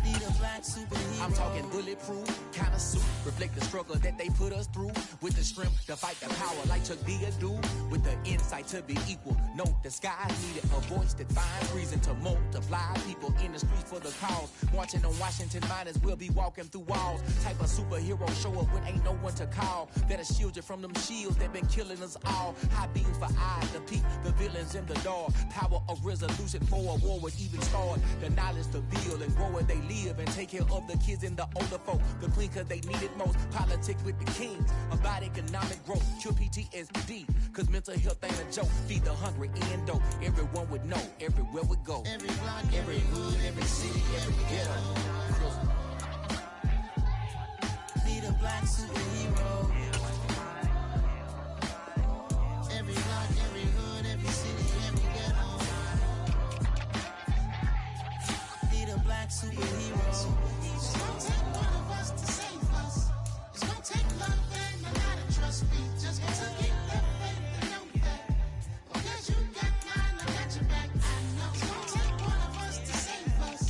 Need a black superhero. I'm talking bulletproof, kind of suit, reflect the struggle that they put us through. With the strength to fight the power like Chuck D do. With the insight to be equal. Note the sky needed a voice that finds reason to multiply. People in the streets for the cause. Marching on Washington miners will be walking through walls. Type of superhero show up when ain't no one to call. That'll shield you from them shields that been killing us all. High beams for eyes to peek the villains in the dark. Power of resolution for a war would even start. The knowledge to build and grow where they live and take care of the kids and the older folk. The clean cause they need it most. Politics with the kings. About economic growth. Cure PTSD. Cause mental health ain't a joke. Feed the hungry and dope. Everyone would know. Everywhere we go. Every block, every hood, every city, every ghetto. Need a black superhero. Every block, every hood, every city, every ghetto. Need a black superhero. It's gonna take one of us to save us. It's gonna take love and a lot of trust. Me just to get that faith and know that. Because you got mine, I got your back. I know it's gonna take one of us to save us.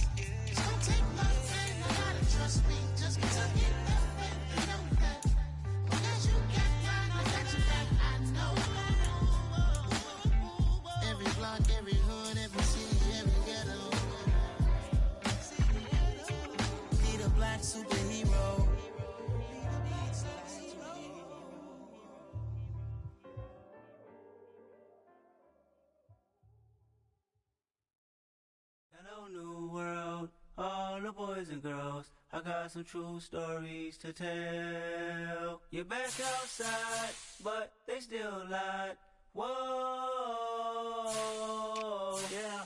It's gonna take love and a lot of trust. Me just to get that faith and know that. Because you got mine, I got your back. I know. Every block, every hood, every city, every ghetto. Need a black superhero. Hello, new world, all the boys and girls. I got some true stories to tell. You're back outside, but they still lied. Whoa, yeah.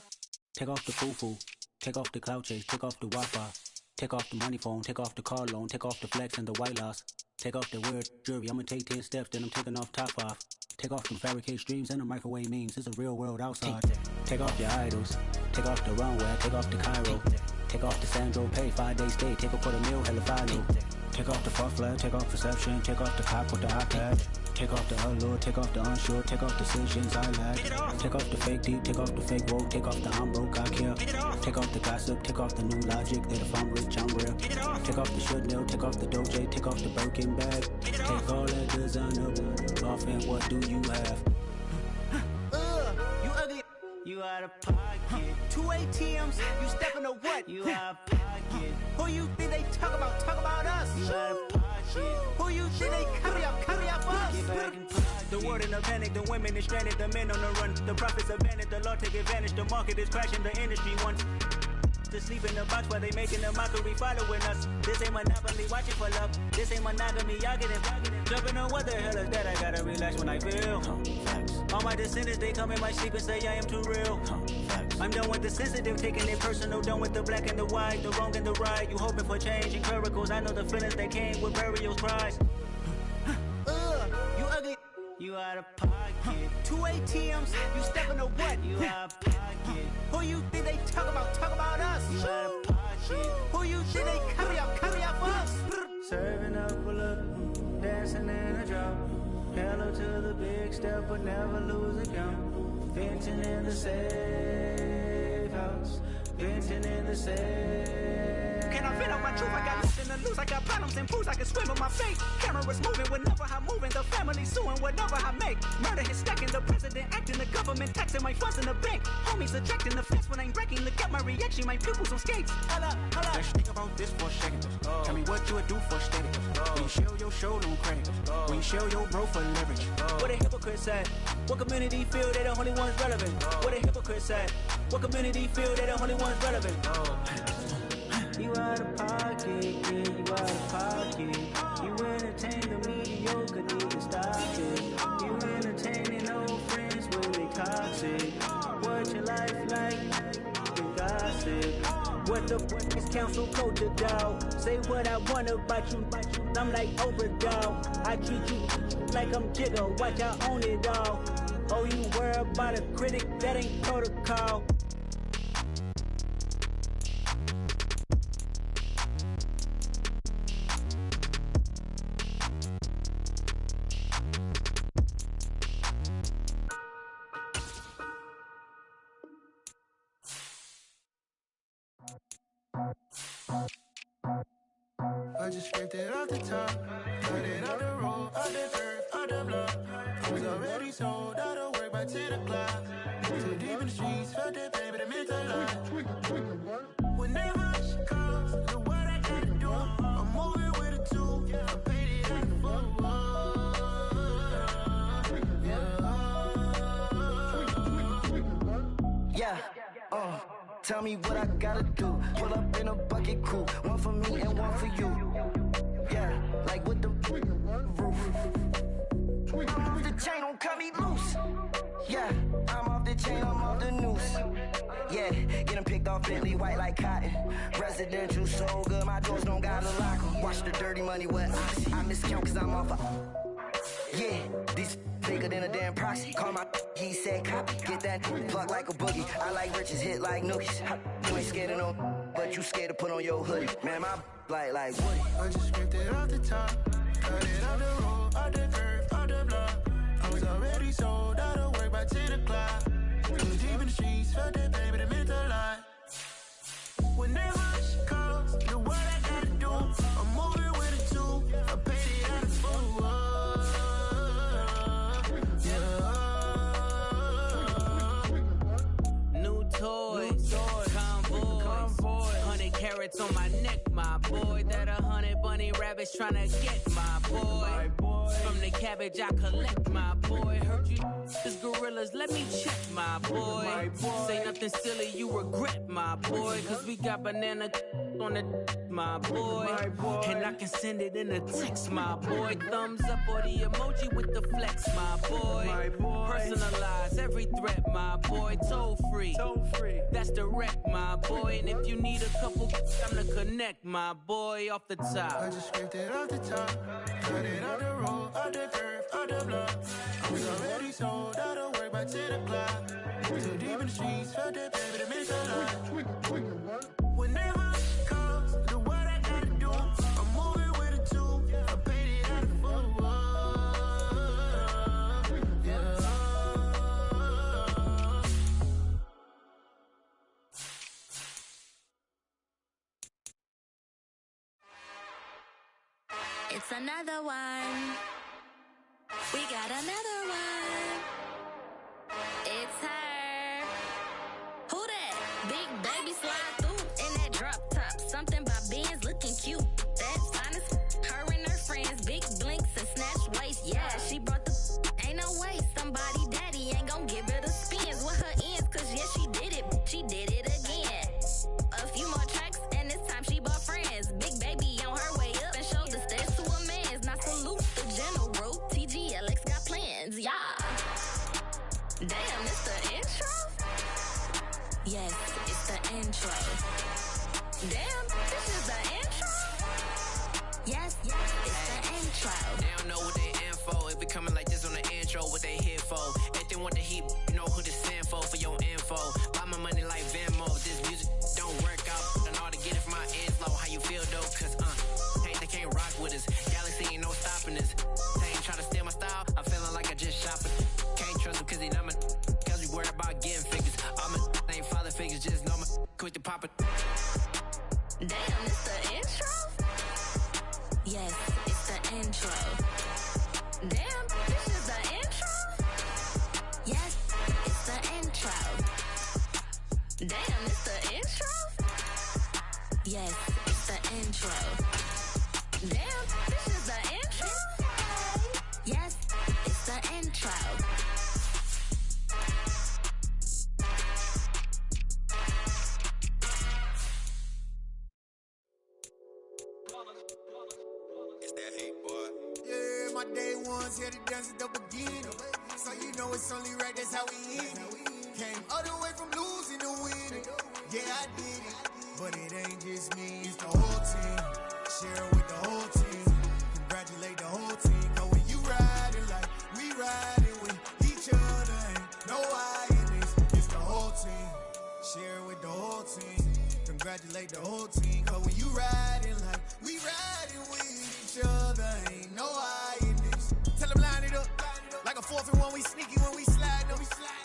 Take off the foo-foo, take off the cloud chase, take off the Wi-Fi. Take off the money phone, take off the car loan, take off the flex and the white loss. Take off the weird jewelry, I'ma take 10 steps, then I'm taking off top 5. Take off them fabricated streams and the microwave memes, it's a real world outside. Take off your idols, take off the runway, take off the Cairo. Take off the Sandro pay, 5 days stay, take a $250,000, hella final. Take off the fuck flag, take off perception, take off the cop with the iPad. Take off the allure, take off the unsure, take off decisions I lack. Take off the fake deep, take off the fake woke, take off the I'm broke, I care. Take off the gossip, take off the new logic that if I'm rich, I'm real. Take off the Chanel, take off the Doja, take off the Birkin bag. Take all that designer off and what do you have? You ugly. You out of pocket. 2 ATMs, you stepping to what? You out of pocket. Who you think they talk about? Talk about us. You out of pocket. Who you think they carry up us? Get back in pocket. The world in a panic, the women is stranded, the men on the run. The profits abandoned, the law take advantage. The market is crashing, the industry wants. to sleep in the box while they making a mockery following us. This ain't Monopoly, watching for love. This ain't monogamy, y'all getting jumping on what the hell is that? I gotta relax when I feel. All my descendants, they come in my sleep and say I am too real. I'm done with the sensitive, taking it personal. Done with the black and the white, the wrong and the right. You hoping for change and miracles. I know the feelings that came with burials, cries. You ugly. You out of pocket. 2 ATMs, you stepping to what? You out of pocket. Who you think they talk about us? You out of pocket. Who you think they copy out for us? Serving up a look, dancing in a drop. Hello to the big step, but never lose a count. Venting in the safe house. Venting in the safe. Can I vent on my truth? I got nothing to lose. I got bottoms and pools. I can swim with my fate. Cameras moving whenever I'm moving. The family suing whatever I make. Murder is stacking. The president acting. The government taxing my funds in the bank. Homies ejecting the fence when I'm breaking. Look at my reaction. My pupils on skates. Holla. Let's think about this for a second. Tell me what you would do for status. When you show your show, no credit. When you show your bro for leverage. What a hypocrite said. What community feel they the only ones relevant? What a hypocrite said. What community feel they the only ones relevant? You out of pocket, yeah, you out of pocket. You entertain the mediocre, need to stop it. You entertaining old friends when they toxic. What your life like? You gossip. What the fuck is council culture, dog? Say what I want about you, I'm like overdog. I treat you like I'm Jigga, watch I own it all. Oh, you worry about a critic, that ain't protocol. I just scraped it off the top, cut it off the road, off the curve, off the block. I was already sold out of work by 10 o'clock. Too deep in the streets, felt that pain, but it meant a lot. Whenever she calls, look what I gotta do. I'm moving with a two, I paid it out the full. Yeah, tell me what I gotta do. Pull up in a bucket crew, one for me and one for you. Yeah, like with the roof. I'm off the chain, don't cut me loose. Yeah, I'm off the chain, I'm off the noose. Yeah, get them picked off Bentley, white like cotton. Residential so good, my doors don't gotta lock 'em. Watch the dirty money with oxy. I miscount cause I'm off yeah, these bigger than a damn proxy. Call my he said copy. Get that plug like a boogie. I like riches, hit like nookies. You ain't scared of no, but you scared to put on your hoodie. Man, my like Woody. I just scraped it off the top, cut it off the road, off the curve, off the block. I was already sold out of work by 10 o'clock. Too deep in the streets, felt that pain, but it meant a lot. Whenever she calls, look what I gotta do. I'm moving with a two, I paid it out of full. New toys, convoys, 100 carats on my neck, my boy. That 100 bunny rabbits tryna get my boy. From the cabbage I collect, my boy. Heard you is gorillas, let me check, my boy. Say nothing silly, you regret, my boy. Cause we got banana on the my boy. And I can send it in a text, my boy. Thumbs up or the emoji with the flex, my boy. Personalize every threat, my boy. Toll free, that's direct, my boy. And if you need a couple, time to connect, my boy, off the top. I just scraped it off the top, cut it off the road, off the curve, off the block. I was already sold out of work by 10 o'clock. Too deep in the streets, felt that pain, but it meant a lot. Whenever she calls, look what I gotta do. I'm moving with a two, I paid it out of full. It's another one. We got another one. It's her. Who that? Big baby slide through in that drop top. Something by Benz looking cute. That's honest. Her and her friends, big blinks and snatch waist. Yeah, she brought the ain't no way. Somebody daddy ain't gon' give her the spins with her ends. Cause yeah, she did it again. A few Yes, it's the intro. They don't know what they in for. If we coming like this on the intro, what they here for? If they want the heat, you know who to send for your info. Buy my money like Venmo. If this music don't work out, and all to get it from my ends low. How you feel though? Cause hey, they can't rock with us. Galaxy ain't no stopping us. They ain't trying to steal my style. I'm feeling like I just shopping. Can't trust them cause they not my. Cause we worried about getting figures. All my ain't father figures, just know my quick to pop it. Damn, it's the intro? Yes, it's the intro. Damn, this is the intro? Yes, it's the intro. Damn, it's the intro? Yes, it's the intro. Damn, this is the intro? Yes, it's the intro. Yeah, my day ones here to dance at the beginning. So you know it's only right, that's how we end it. Came all the way from losing to winning. Yeah, I did it. But it ain't just me, it's the whole team. Share it with the whole team. Congratulate the whole team. Cause when you riding like we riding with each other, ain't no I in this. It's the whole team. Share it with the whole team. Congratulate the whole team. Cause when you riding like we riding with each other, ain't no I in this. Tell them line it up. Like a 4th and 1, we sneaky when we slide them.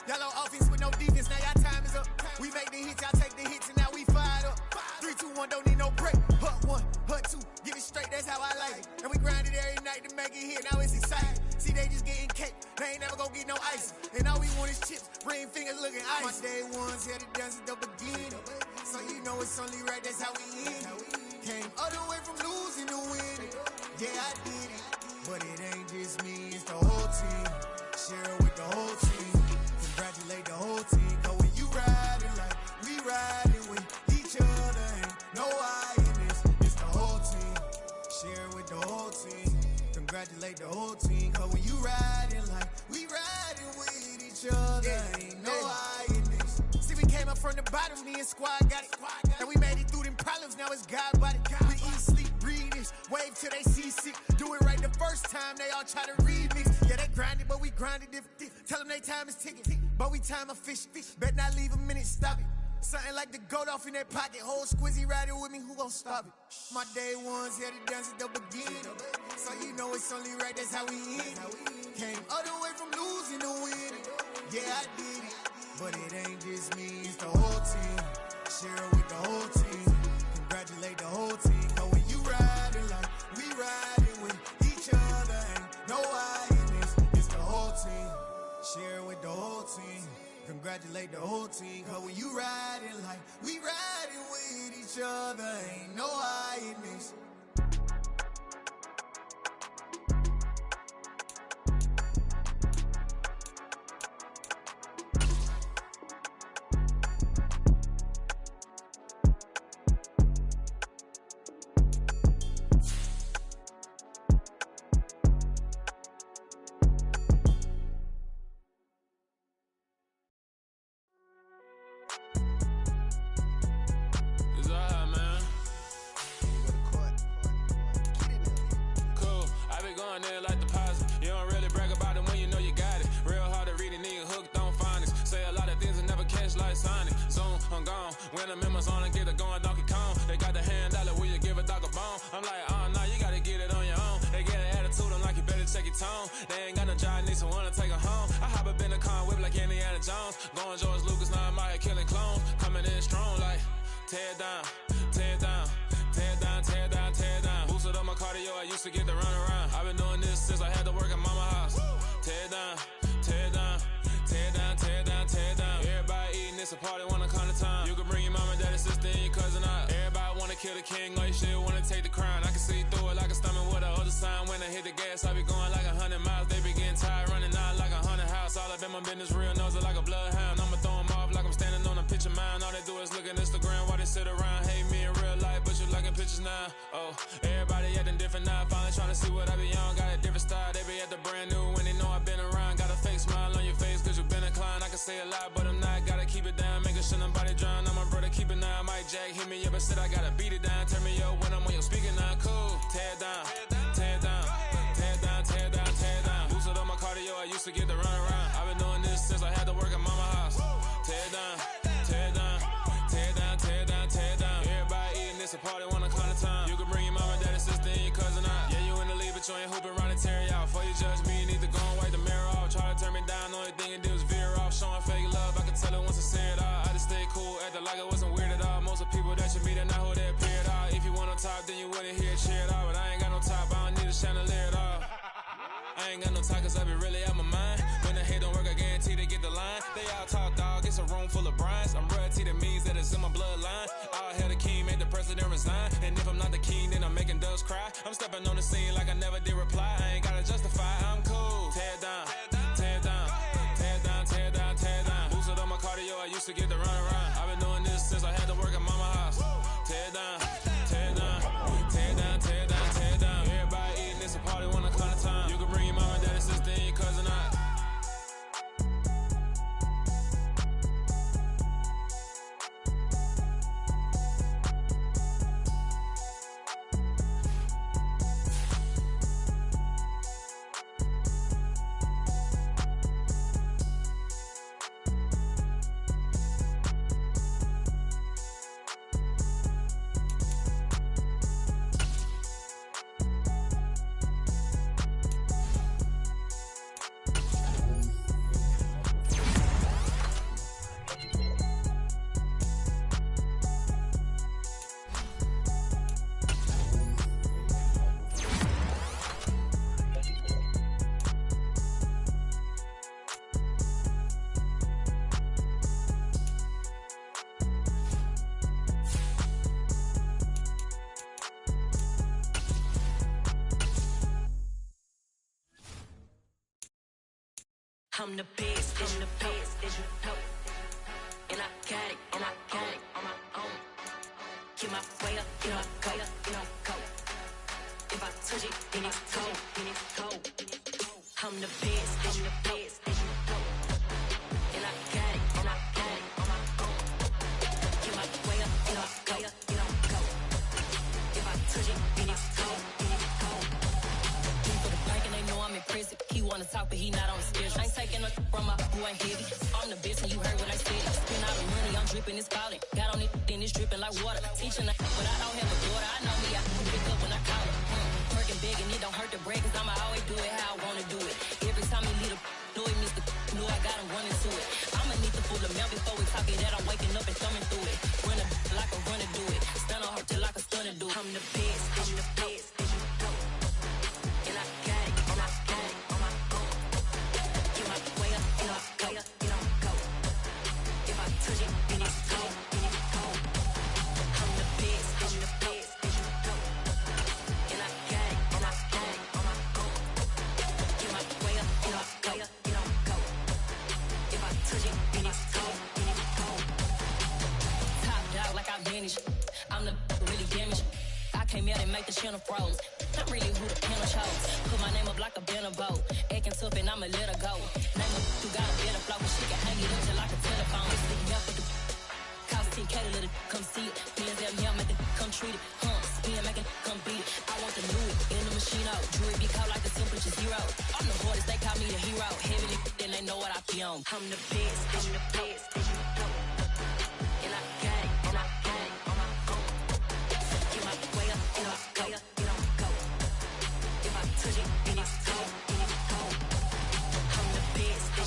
Yellow offense with no defense, now y'all time is up. We make the hits, y'all take the hits, and now we fired up. 3, 2, 1, don't need no break. Hut 1, hut 2, give it straight, that's how I like it. And we grind it every night to make it hit, now it's exciting. See, they just getting cake, they ain't never gonna get no ice. And all we want is chips, ring fingers looking ice. My day ones here to dance at the beginning. So you know it's only right, that's how we end it. Came all the way from losing to winning. Yeah, I did it. But it ain't just me, it's the whole team. Share it with the whole team. Congratulate the whole team. Cause when you riding like we riding with each other, ain't no I in this. It's the whole team. Share it with the whole team. Congratulate the whole team. Cause when you riding like we riding with each other, ain't no I in this. See, we came up from the bottom, me and squad got it. And we made it through them problems, now it's God body. We eat, sleep, breathe this. Wave till they see sick. Do it right the first time, they all try to remix. Yeah, they grinded, but we grinded different. Tell them they time is ticking, but we time a fish. Bet not leave a minute, stop it. Something like the goat off in their pocket. Whole squizzy riding with me, who gon' stop it? My day ones here to dance at the beginning. So you know it's only right, that's how we end it. Came all the way from losing to winning. Yeah, I did it. But it ain't just me, it's the whole team. Share it with the whole team. Congratulate the whole team. Cause when you riding like we riding with each other, ain't no I in this. It's the whole team. Share it with the whole team. Congratulate the whole team. Cause when you riding like we riding with each other, ain't no I in this. When I'm in my zone and get it going Donkey Kong. They got the hand dollar, will you give a dog a bone? I'm like, oh, nah, you gotta get it on your own. They get an attitude, I'm like, you better check your tone. They ain't got no job, need someone to take her home. I hop up in the car, whip like Indiana Jones. Going George Lucas, now I'm out here killing clones. Coming in strong like, tear down, tear down, tear down, tear down, tear down. Boosted up my cardio, I used to get to run around. I've been doing this since I had to work at mama house. Tear down, tear down, tear down, tear down, tear down. Everybody eating, it's a party, wanna come to time. You can bring your mama, daddy, sister, and your cousin out. Everybody wanna kill the king, or you shit wanna take the crown. I can see through it like a stomach with a other sign. When I hit the gas, I be going like 100 miles. They be getting tired, running out like 100 house. All up in my business, real nose like a bloodhound. I'ma throw them off like I'm standing on a picture mound. All they do is look at Instagram while they sit around. Hate me in real life, but you liking pictures now. Oh, everybody acting different now. Finally trying to see what I be on. Got a different style, they be at the brand new when they know I've been around. Got a fake smile on your face cause you been inclined. I can say a lot, but I'm not. Gotta keep it down, making sure nobody drown. I'm my brother, keep it now. Mike Jack hit me up and said I gotta beat it down. Turn me up when I'm on your speaker now. Cool, tear down, then I hold that period all. If you want on top, then you wouldn't hear cheer at all. But I ain't got no top, I don't need a chandelier at all. I ain't got no talk, cause I be really out my mind. When the hate don't work, I guarantee they get the line. They all talk, dog, it's a room full of Bryans. I'm royalty, that means that it's in my bloodline. All hell the king, made the president resign. And if I'm not the king, then I'm making doves cry. I'm stepping on the scene like I never did reply. I ain't gotta justify, I'm cool. Tear down, tear down, tear down, tear down, tear down. Boosted on my cardio, I used to get the run around. I've been doing this since I had to work at mama house. Tear down, tear down, tear down, tear down, tear down. Everybody eating, it's a party, 1 o'clock time. You can bring your mama, daddy, sister, and your cousin out. I'm the best, I'm the best, as you know. And I got it, and I got it on my own. Get my way up, get my go, get my go. If I touch it, then it's cold, then it's cold. I'm the best, I'm the best, as you know. And I got it, and I got it on my own. Get my way up, get my go, get my go. If I touch it, then it's cold, then it's cold. For the bank and they know I'm impressive. He wanna talk, but he not on the schedule. I ain't taking no from my boy ain't heavy. I'm the best and you heard what I said. Spend all the money, I'm dripping, it's falling. Got on it, then it's dripping like water. Teaching that, but I don't have a daughter. I know me, I can pick up when I call her. Working big and it don't hurt to break, cause I'ma always do it how I wanna do it. Every time he lead a know he missed the know I got him running to it. I'ma need the full amount before we talk it that I'm waking up and thumbing through it. Run a like a runner do it. Stun on her till like a stunner do it. I'm the best, I'm the best, as you know. And I got it, and I got it on my own. Get my way up, and I go, and I go. If I touch it, then it's cold, then it's cold. I'm the best, as you know. And I got it, and I got it on my own. Get my way up, and I go, and I go. If I touch it, then it's cold, then it's cold. Top dog like I vanished. I'm the really damaged. I came out and make the channel froze. I'm really who the panel chose. Put my name up like a banner boat. Acting tough and I'ma let her go. Name her who got a better flow, but she can hang it up just like a telephone. It's the up with the cost 10K to let it come see it. Millions out here, make it come treat it. Spin, make it come beat it. I want the new it in the machine out. Jewelry be cold like the temperature zero. I'm the hardest, they call me the hero. Heavy then they know what I be on. I'm the best, I'm the best.